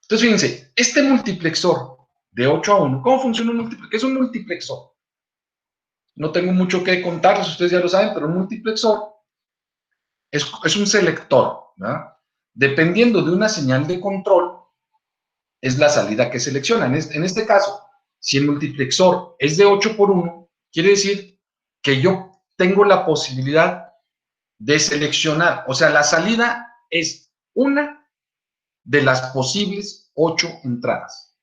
Entonces, fíjense, este multiplexor de 8 a 1, ¿cómo funciona un multiplexor? ¿Qué es un multiplexor? No tengo mucho que contarles, ustedes ya lo saben, pero un multiplexor es un selector, ¿verdad? Dependiendo de una señal de control, es la salida que selecciona. En este caso, si el multiplexor es de 8 por 1, quiere decir que yo tengo la posibilidad de seleccionar, o sea, la salida es una de las posibles 8 entradas.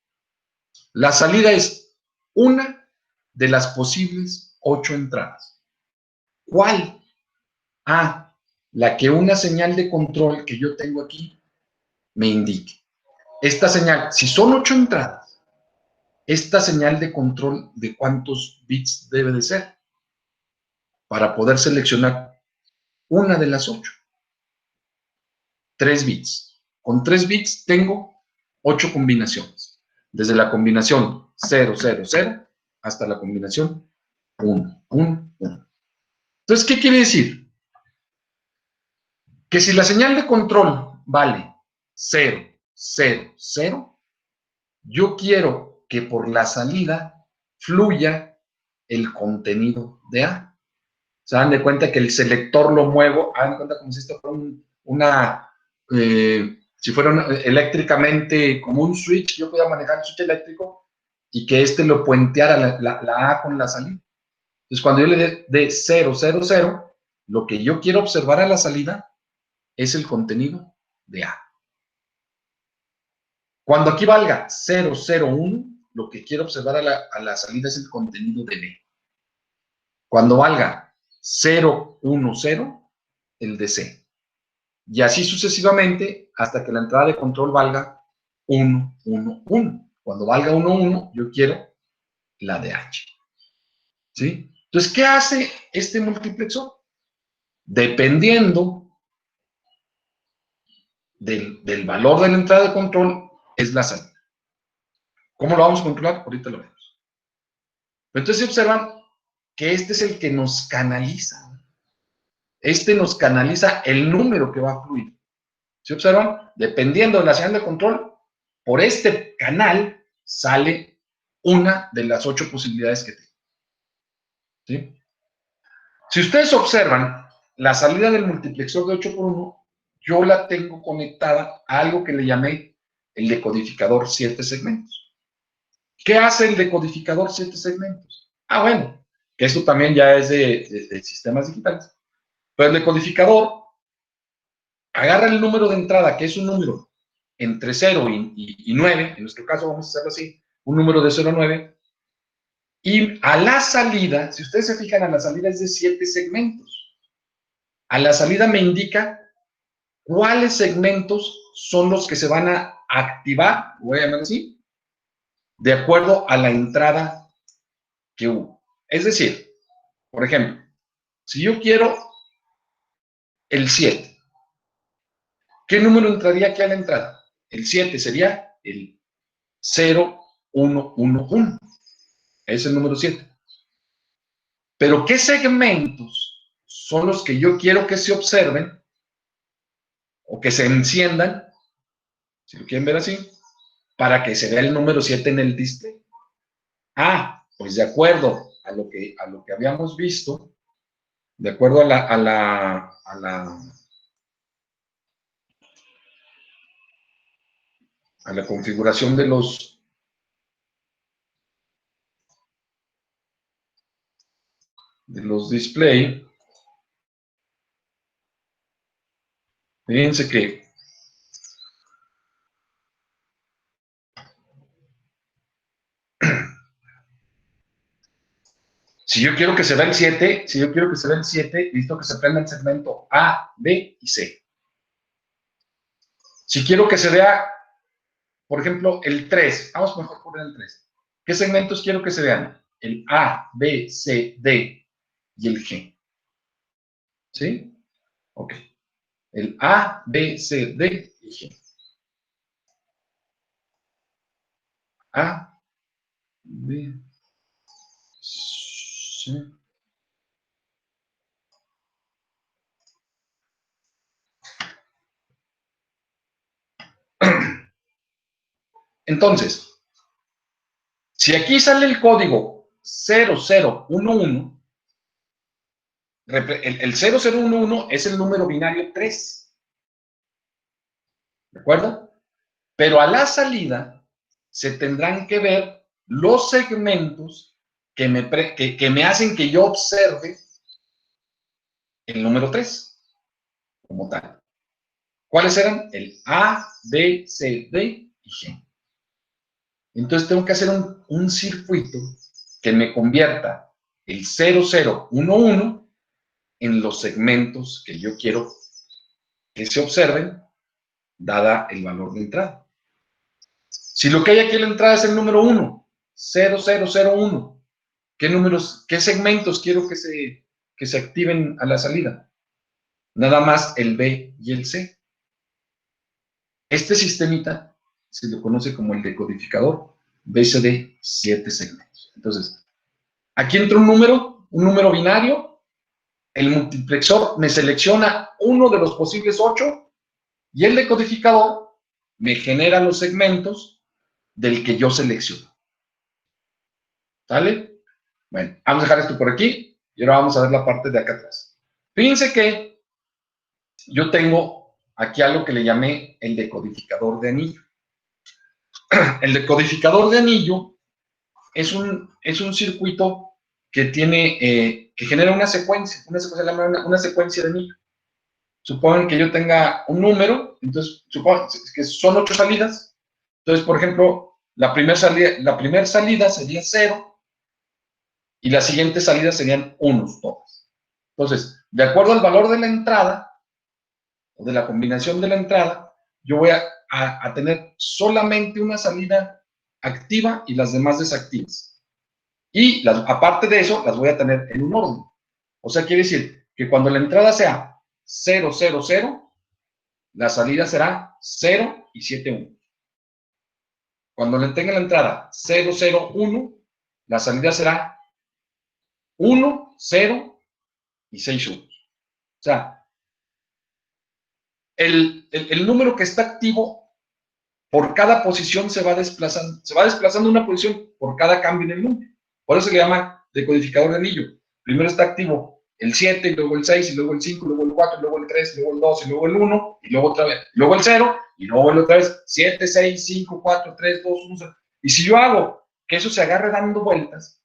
La salida es una de las posibles 8 entradas. ¿Cuál? Ah, la que una señal de control que yo tengo aquí me indique. Esta señal, si son 8 entradas, esta señal de control de cuántos bits debe de ser para poder seleccionar una de las 8. 3 bits. Con 3 bits tengo 8 combinaciones. Desde la combinación 0, 0, 0 hasta la combinación 1, 1, 1. Entonces, ¿qué quiere decir? Que si la señal de control vale 0, 0, 0, yo quiero que por la salida fluya el contenido de A. Se dan de cuenta que el selector lo muevo, hagan cuenta como si esto fuera si fuera eléctricamente como un switch, yo podía manejar el switch eléctrico y que lo puenteara la A con la salida. Entonces, cuando yo le dé 0, 0, 0, lo que yo quiero observar a la salida es el contenido de A. Cuando aquí valga 0, 0, 1, lo que quiero observar a la salida es el contenido de B. Cuando valga 0, 1, 0, el de C. Y así sucesivamente hasta que la entrada de control valga 1, 1, 1. Cuando valga 1, 1, yo quiero la de H. ¿Sí? Entonces, ¿qué hace este multiplexor? Dependiendo del valor de la entrada de control, es la salida. ¿Cómo lo vamos a controlar? Ahorita lo vemos. Entonces, si observan que este es el que nos canaliza. Este nos canaliza el número que va a fluir. ¿Sí observan? Dependiendo de la señal de control, por este canal sale una de las 8 posibilidades que tengo. ¿Sí? Si ustedes observan, la salida del multiplexor de 8 por 1, yo la tengo conectada a algo que le llamé el decodificador 7 segmentos. ¿Qué hace el decodificador 7 segmentos? Ah, bueno, que esto también ya es de sistemas digitales. Pero el decodificador agarra el número de entrada, que es un número entre 0 y 9, en nuestro caso vamos a hacerlo así, un número de 0 a 9, y a la salida, si ustedes se fijan, a la salida es de 7 segmentos. A la salida me indica cuáles segmentos son los que se van a activar, voy a llamar así, de acuerdo a la entrada que hubo. Es decir, por ejemplo, si yo quiero el 7, ¿qué número entraría aquí a la entrada? El 7 sería el 0, 1, 1, 1. Es el número 7. Pero ¿qué segmentos son los que yo quiero que se observen o que se enciendan, si lo quieren ver así, para que se vea el número 7 en el display? Ah, pues de acuerdo a lo que habíamos visto, de acuerdo a la configuración de los display, fíjense que si yo quiero que se vea el 7, necesito que se prenda el segmento A, B y C. Si quiero que se vea, por ejemplo, el 3, vamos mejor por el 3. ¿Qué segmentos quiero que se vean? El A, B, C, D y el G. ¿Sí? Ok. El A, B, C, D y G. A, B, C. Entonces, si aquí sale el código 0011, el 0011 es el número binario 3. ¿De acuerdo? Pero a la salida se tendrán que ver los segmentos que me hacen que yo observe el número 3 como tal. ¿Cuáles eran? El A, B, C, D y G. Entonces tengo que hacer un circuito que me convierta el 0011 en los segmentos que yo quiero que se observen, dada el valor de entrada. Si lo que hay aquí en la entrada es el número 1, 0001, ¿qué segmentos quiero que se activen a la salida? Nada más el B y el C. Este sistemita se lo conoce como el decodificador BCD 7 segmentos. Entonces, aquí entra un número binario, el multiplexor me selecciona uno de los posibles 8 y el decodificador me genera los segmentos del que yo selecciono. ¿Sale? Bueno, vamos a dejar esto por aquí y ahora vamos a ver la parte de acá atrás. Fíjense que yo tengo aquí algo que le llamé el decodificador de anillo. El decodificador de anillo es un circuito que que genera una secuencia de anillo. Supongan que yo tenga un número, entonces supongan que son 8 salidas. Entonces, por ejemplo, la primera salida sería 0 y la siguiente salida serían 1 todas. Entonces, de acuerdo al valor de la entrada, o de la combinación de la entrada, yo voy a tener solamente una salida activa y las demás desactivas. Y aparte de eso, las voy a tener en un orden. O sea, quiere decir que cuando la entrada sea 0, 0, 0, la salida será 0 y 7, 1. Cuando le tenga la entrada 0, 0, 1, la salida será 1, 0 y 6, 1. O sea, el número que está activo por cada posición se va desplazando una posición por cada cambio en el número. Por eso se le llama decodificador de anillo. Primero está activo el 7, y luego el 6, y luego el 5, y luego el 4, y luego el 3, y luego el 2, y luego el 1, y luego otra vez, y luego el 0, y luego otra vez 7, 6, 5, 4, 3, 2, 1, 0. Y si yo hago que eso se agarre dando vueltas,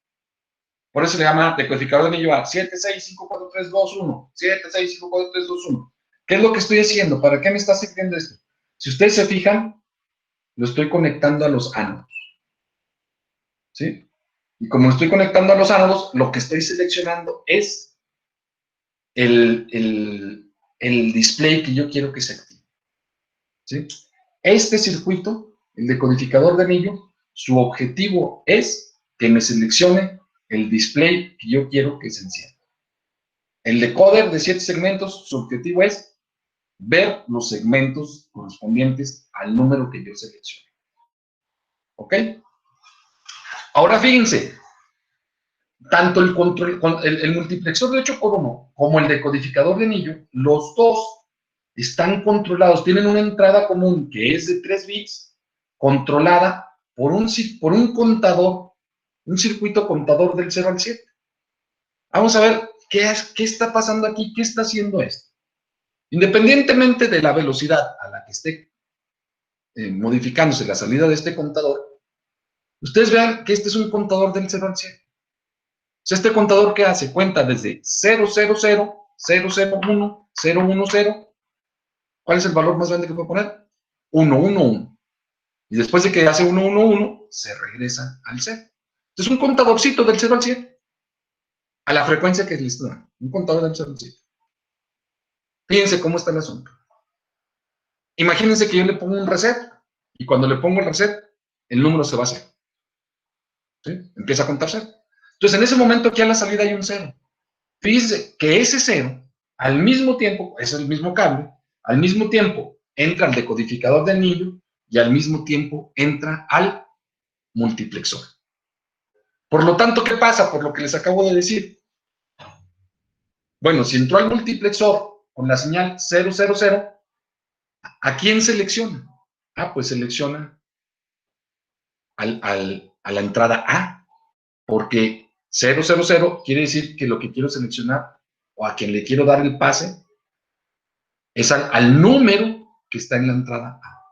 por eso se le llama decodificador de anillo a 7, 6, 5, 4, 3, 2, 1, 7, 6, 5, 4, 3, 2, 1. ¿Qué es lo que estoy haciendo? ¿Para qué me está sirviendo esto? Si ustedes se fijan, lo estoy conectando a los ánodos, ¿sí? Y como lo estoy conectando a los ánodos, lo que estoy seleccionando es el display que yo quiero que se active, ¿sí? Este circuito, el decodificador de anillo, su objetivo es que me seleccione el display que yo quiero que se encienda. El decoder de 7 segmentos, su objetivo es ver los segmentos correspondientes al número que yo seleccione. ¿Ok? Ahora fíjense, tanto el multiplexor de 8x1 como el decodificador de anillo, los dos están controlados, tienen una entrada común que es de 3 bits, controlada por un contador, un circuito contador del 0 al 7. Vamos a ver qué está pasando aquí, qué está haciendo esto. Independientemente de la velocidad a la que esté modificándose la salida de este contador, ustedes vean que este es un contador del 0 al 7. O sea, este contador, ¿qué hace? Cuenta desde 0, 0, 0, 0, 0, 1, 0, 1, 0. ¿Cuál es el valor más grande que puedo poner? 1, 1, 1. Y después de que hace 1, 1, 1, se regresa al 0. Entonces, un contadorcito del 0 al 7. A la frecuencia que les da. Un contador del 0 al 7. Fíjense cómo está el asunto. Imagínense que yo le pongo un reset. Y cuando le pongo el reset, el número se va a 0. ¿Sí? Empieza a contar 0. Entonces, en ese momento aquí a la salida hay un 0. Fíjense que ese 0, al mismo tiempo, es el mismo cable, al mismo tiempo entra al decodificador de anillo y al mismo tiempo entra al multiplexor. Por lo tanto, ¿qué pasa? Por lo que les acabo de decir. Bueno, si entró al multiplexor con la señal 000, ¿a quién selecciona? Ah, pues selecciona a la entrada A, porque 000 quiere decir que lo que quiero seleccionar o a quien le quiero dar el pase es al número que está en la entrada A.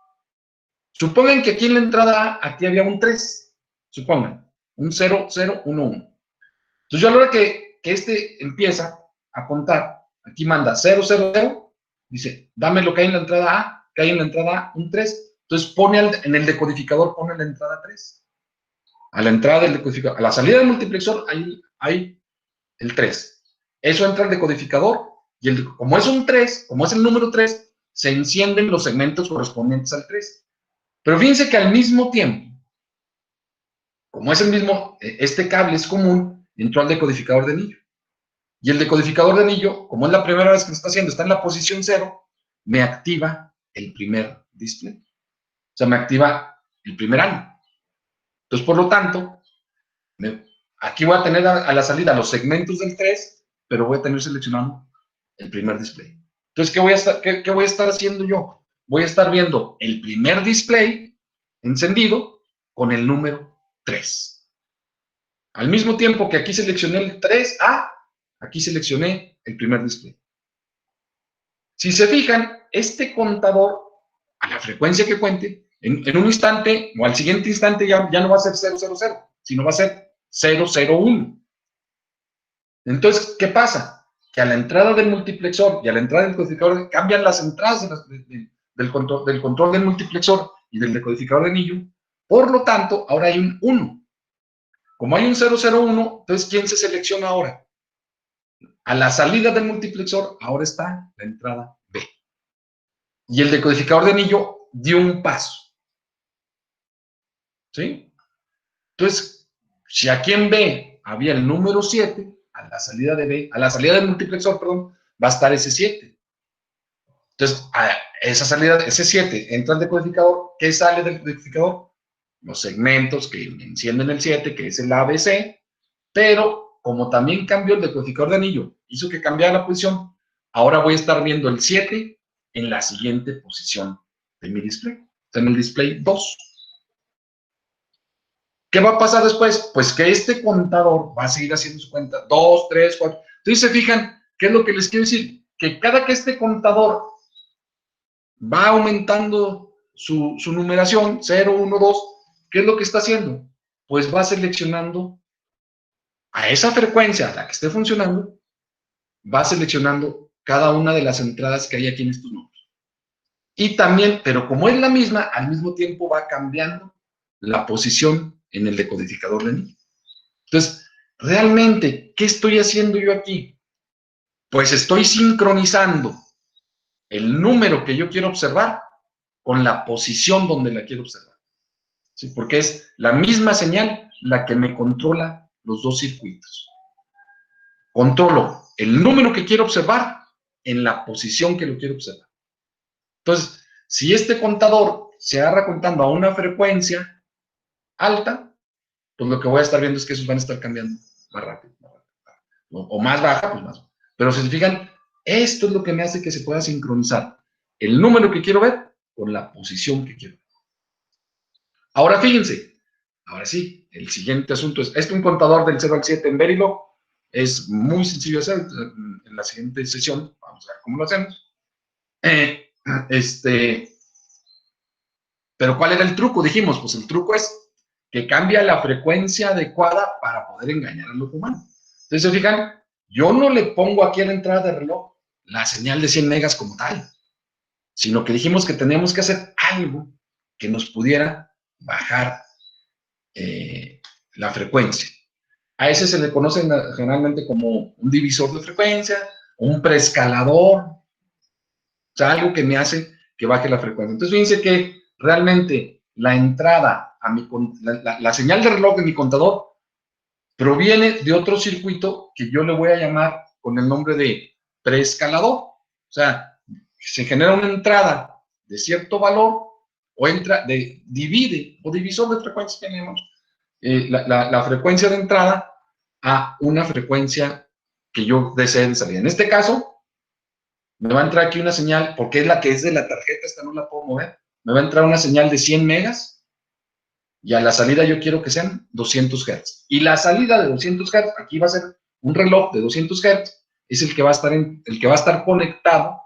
Supongan que aquí en la entrada A, aquí había un 3. Supongan, un 0, 0, 1, 1. Entonces yo a la hora que este empieza a contar, aquí manda 0, 0, 0, dice, dame lo que hay en la entrada A, que hay en la entrada A, un 3. Entonces pone en el decodificador, pone la entrada 3. A la entrada del decodificador, a la salida del multiplexor hay el 3. Eso entra al decodificador y como es un 3, como es el número 3, se encienden los segmentos correspondientes al 3. Pero fíjense que al mismo tiempo, como es el mismo, este cable es común, entró al decodificador de anillo. Y el decodificador de anillo, como es la primera vez que lo está haciendo, está en la posición 0, me activa el primer display. O sea, me activa el primer año. Entonces, por lo tanto, aquí voy a tener a la salida los segmentos del 3, pero voy a tener seleccionado el primer display. Entonces, ¿qué voy a estar haciendo yo? Voy a estar viendo el primer display encendido con el número 3. Al mismo tiempo que aquí seleccioné el 3A, aquí seleccioné el primer display. Si se fijan, este contador, a la frecuencia que cuente, en un instante o al siguiente instante ya no va a ser 000, sino va a ser 001. Entonces, ¿qué pasa? Que a la entrada del multiplexor y a la entrada del decodificador cambian las entradas del control del multiplexor y del decodificador de anillo, Por lo tanto, ahora hay un 1. Como hay un 001, entonces, ¿quién se selecciona ahora? A la salida del multiplexor, ahora está la entrada B. Y el decodificador de anillo dio un paso. ¿Sí? Entonces, si aquí en B había el número 7, a la salida de B, a la salida del multiplexor, perdón, va a estar ese 7. Entonces, a esa salida, ese 7, entra el decodificador. ¿Qué sale del decodificador? Los segmentos que encienden el 7, que es el ABC, pero como también cambió el decodificador de anillo, hizo que cambiara la posición, ahora voy a estar viendo el 7 en la siguiente posición de mi display, en el display 2. ¿Qué va a pasar después? Pues que este contador va a seguir haciendo su cuenta, 2, 3, 4. Entonces, se fijan, ¿qué es lo que les quiero decir? Que cada que este contador va aumentando su numeración, 0, 1, 2, ¿qué es lo que está haciendo? Pues va seleccionando a esa frecuencia a la que esté funcionando, va seleccionando cada una de las entradas que hay aquí en estos números. Y también, pero como es la misma, al mismo tiempo va cambiando la posición en el decodificador de anillo. Entonces, realmente, ¿qué estoy haciendo yo aquí? Pues estoy sincronizando el número que yo quiero observar con la posición donde la quiero observar. ¿Sí? Porque es la misma señal la que me controla los dos circuitos. Controlo el número que quiero observar en la posición que lo quiero observar. Entonces, si este contador se agarra contando a una frecuencia alta, pues lo que voy a estar viendo es que esos van a estar cambiando más rápido. O más baja, pues más. Pero si se fijan, esto es lo que me hace que se pueda sincronizar el número que quiero ver con la posición que quiero ver. Ahora fíjense, ahora sí, el siguiente asunto es un contador del 0 al 7 en Verilog. Es muy sencillo de hacer. En la siguiente sesión vamos a ver cómo lo hacemos. Pero ¿cuál era el truco? Dijimos, pues el truco es que cambia la frecuencia adecuada para poder engañar al ojo humano. Entonces, se fijan, yo no le pongo aquí a la entrada de reloj la señal de 100 megas como tal, sino que dijimos que teníamos que hacer algo que nos pudiera bajar la frecuencia. A ese se le conoce generalmente como un divisor de frecuencia, un preescalador, o sea, algo que me hace que baje la frecuencia. Entonces, fíjense que realmente la entrada a la señal de reloj de mi contador proviene de otro circuito que yo le voy a llamar con el nombre de preescalador. O sea, se genera una entrada de cierto valor o divide o divisor de frecuencia tenemos la frecuencia de entrada a una frecuencia que yo desee de salida. En este caso, me va a entrar aquí una señal, porque es la que es de la tarjeta, esta no la puedo mover, me va a entrar una señal de 100 megas y a la salida yo quiero que sean 200 Hz. Y la salida de 200 Hz, aquí va a ser un reloj de 200 Hz, es el que va a estar conectado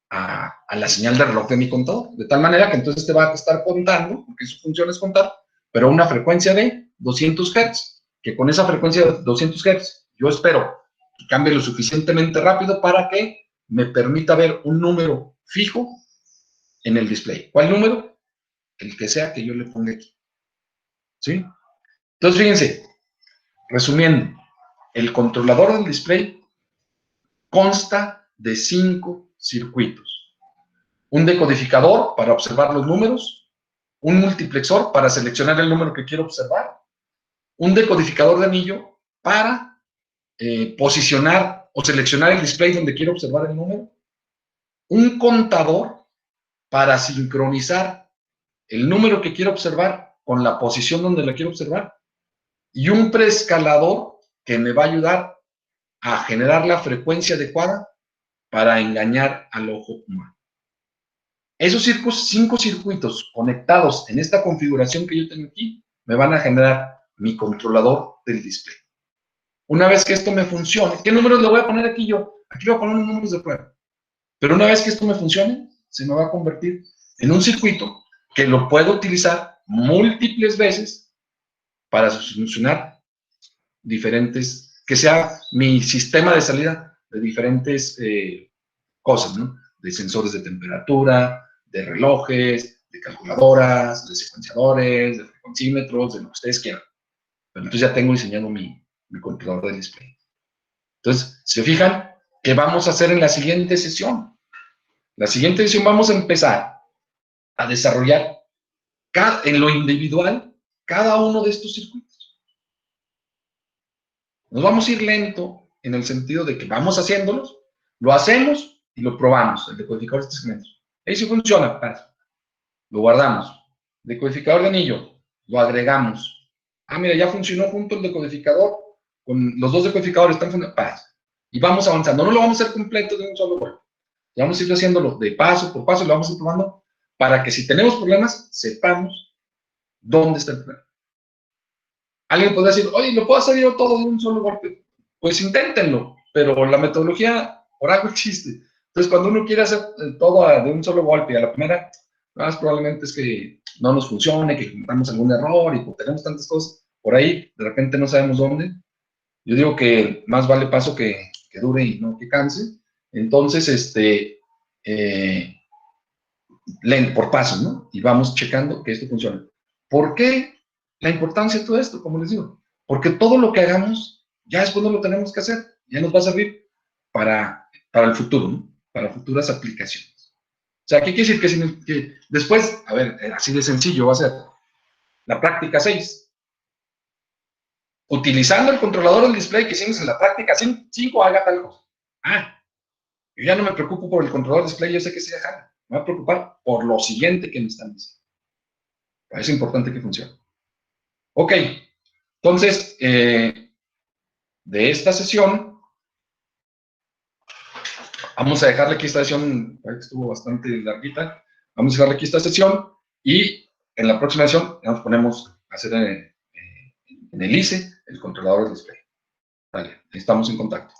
a la señal de reloj de mi contador. De tal manera que entonces te va a estar contando, porque su función es contar, pero a una frecuencia de 200 Hz, que con esa frecuencia de 200 Hz yo espero que cambie lo suficientemente rápido para que me permita ver un número fijo en el display. ¿Cuál número? El que sea que yo le ponga aquí. ¿Sí? Entonces, fíjense, resumiendo, el controlador del display consta de 5 circuitos. Un decodificador para observar los números, un multiplexor para seleccionar el número que quiero observar, un decodificador de anillo para posicionar o seleccionar el display donde quiero observar el número, un contador para sincronizar el número que quiero observar con la posición donde la quiero observar, y un preescalador que me va a ayudar a generar la frecuencia adecuada para engañar al ojo humano. Esos 5 circuitos conectados en esta configuración que yo tengo aquí me van a generar mi controlador del display. Una vez que esto me funcione, ¿qué números le voy a poner aquí yo? Aquí le voy a poner unos números de prueba. Pero una vez que esto me funcione, se me va a convertir en un circuito que lo puedo utilizar múltiples veces para solucionar diferentes, que sea mi sistema de salida de diferentes cosas, ¿no? De sensores de temperatura, de relojes, de calculadoras, de secuenciadores, de frecuencímetros, de lo que ustedes quieran. Pero entonces ya tengo diseñado mi controlador de display. Entonces, si se fijan, ¿qué vamos a hacer en la siguiente sesión? La siguiente sesión vamos a empezar a desarrollar en lo individual cada uno de estos circuitos. Nos vamos a ir lento en el sentido de que vamos haciéndolos, lo hacemos y lo probamos, el decodificador de 3 segmentos. Ahí sí funciona, lo guardamos. Decodificador de anillo, lo agregamos. Ah, mira, ya funcionó junto el decodificador, con los dos decodificadores están funcionando, y vamos avanzando. No lo vamos a hacer completo de un solo golpe. Vamos a ir haciéndolo de paso por paso, lo vamos a ir probando para que si tenemos problemas, sepamos dónde está el problema. Alguien podría decir, oye, ¿lo puedo hacer yo todo de un solo golpe? Pues inténtenlo, pero la metodología por algo existe. Entonces, cuando uno quiere hacer todo de un solo golpe y a la primera, más probablemente es que no nos funcione, que encontramos algún error y pues, tenemos tantas cosas por ahí, de repente no sabemos dónde. Yo digo que más vale paso que dure y no que canse. Entonces, leen por pasos, ¿no? Y vamos checando que esto funcione. ¿Por qué la importancia de todo esto? Como les digo, porque todo lo que hagamos, ya después no lo tenemos que hacer, ya nos va a servir para el futuro, ¿no? Para futuras aplicaciones. O sea, ¿qué quiere decir? Que después, a ver, así de sencillo va a ser la práctica 6. Utilizando el controlador del display que hicimos en la práctica 5, haga tal cosa. Ah, yo ya no me preocupo por el controlador display, yo sé que sí deja. Me voy a preocupar por lo siguiente que me están diciendo. Es importante que funcione. Ok, entonces, de esta sesión, vamos a dejarle aquí esta sesión, que estuvo bastante larguita, vamos a dejarle aquí esta sesión y en la próxima sesión nos ponemos a hacer en el ICE el controlador de display. Vale, estamos en contacto.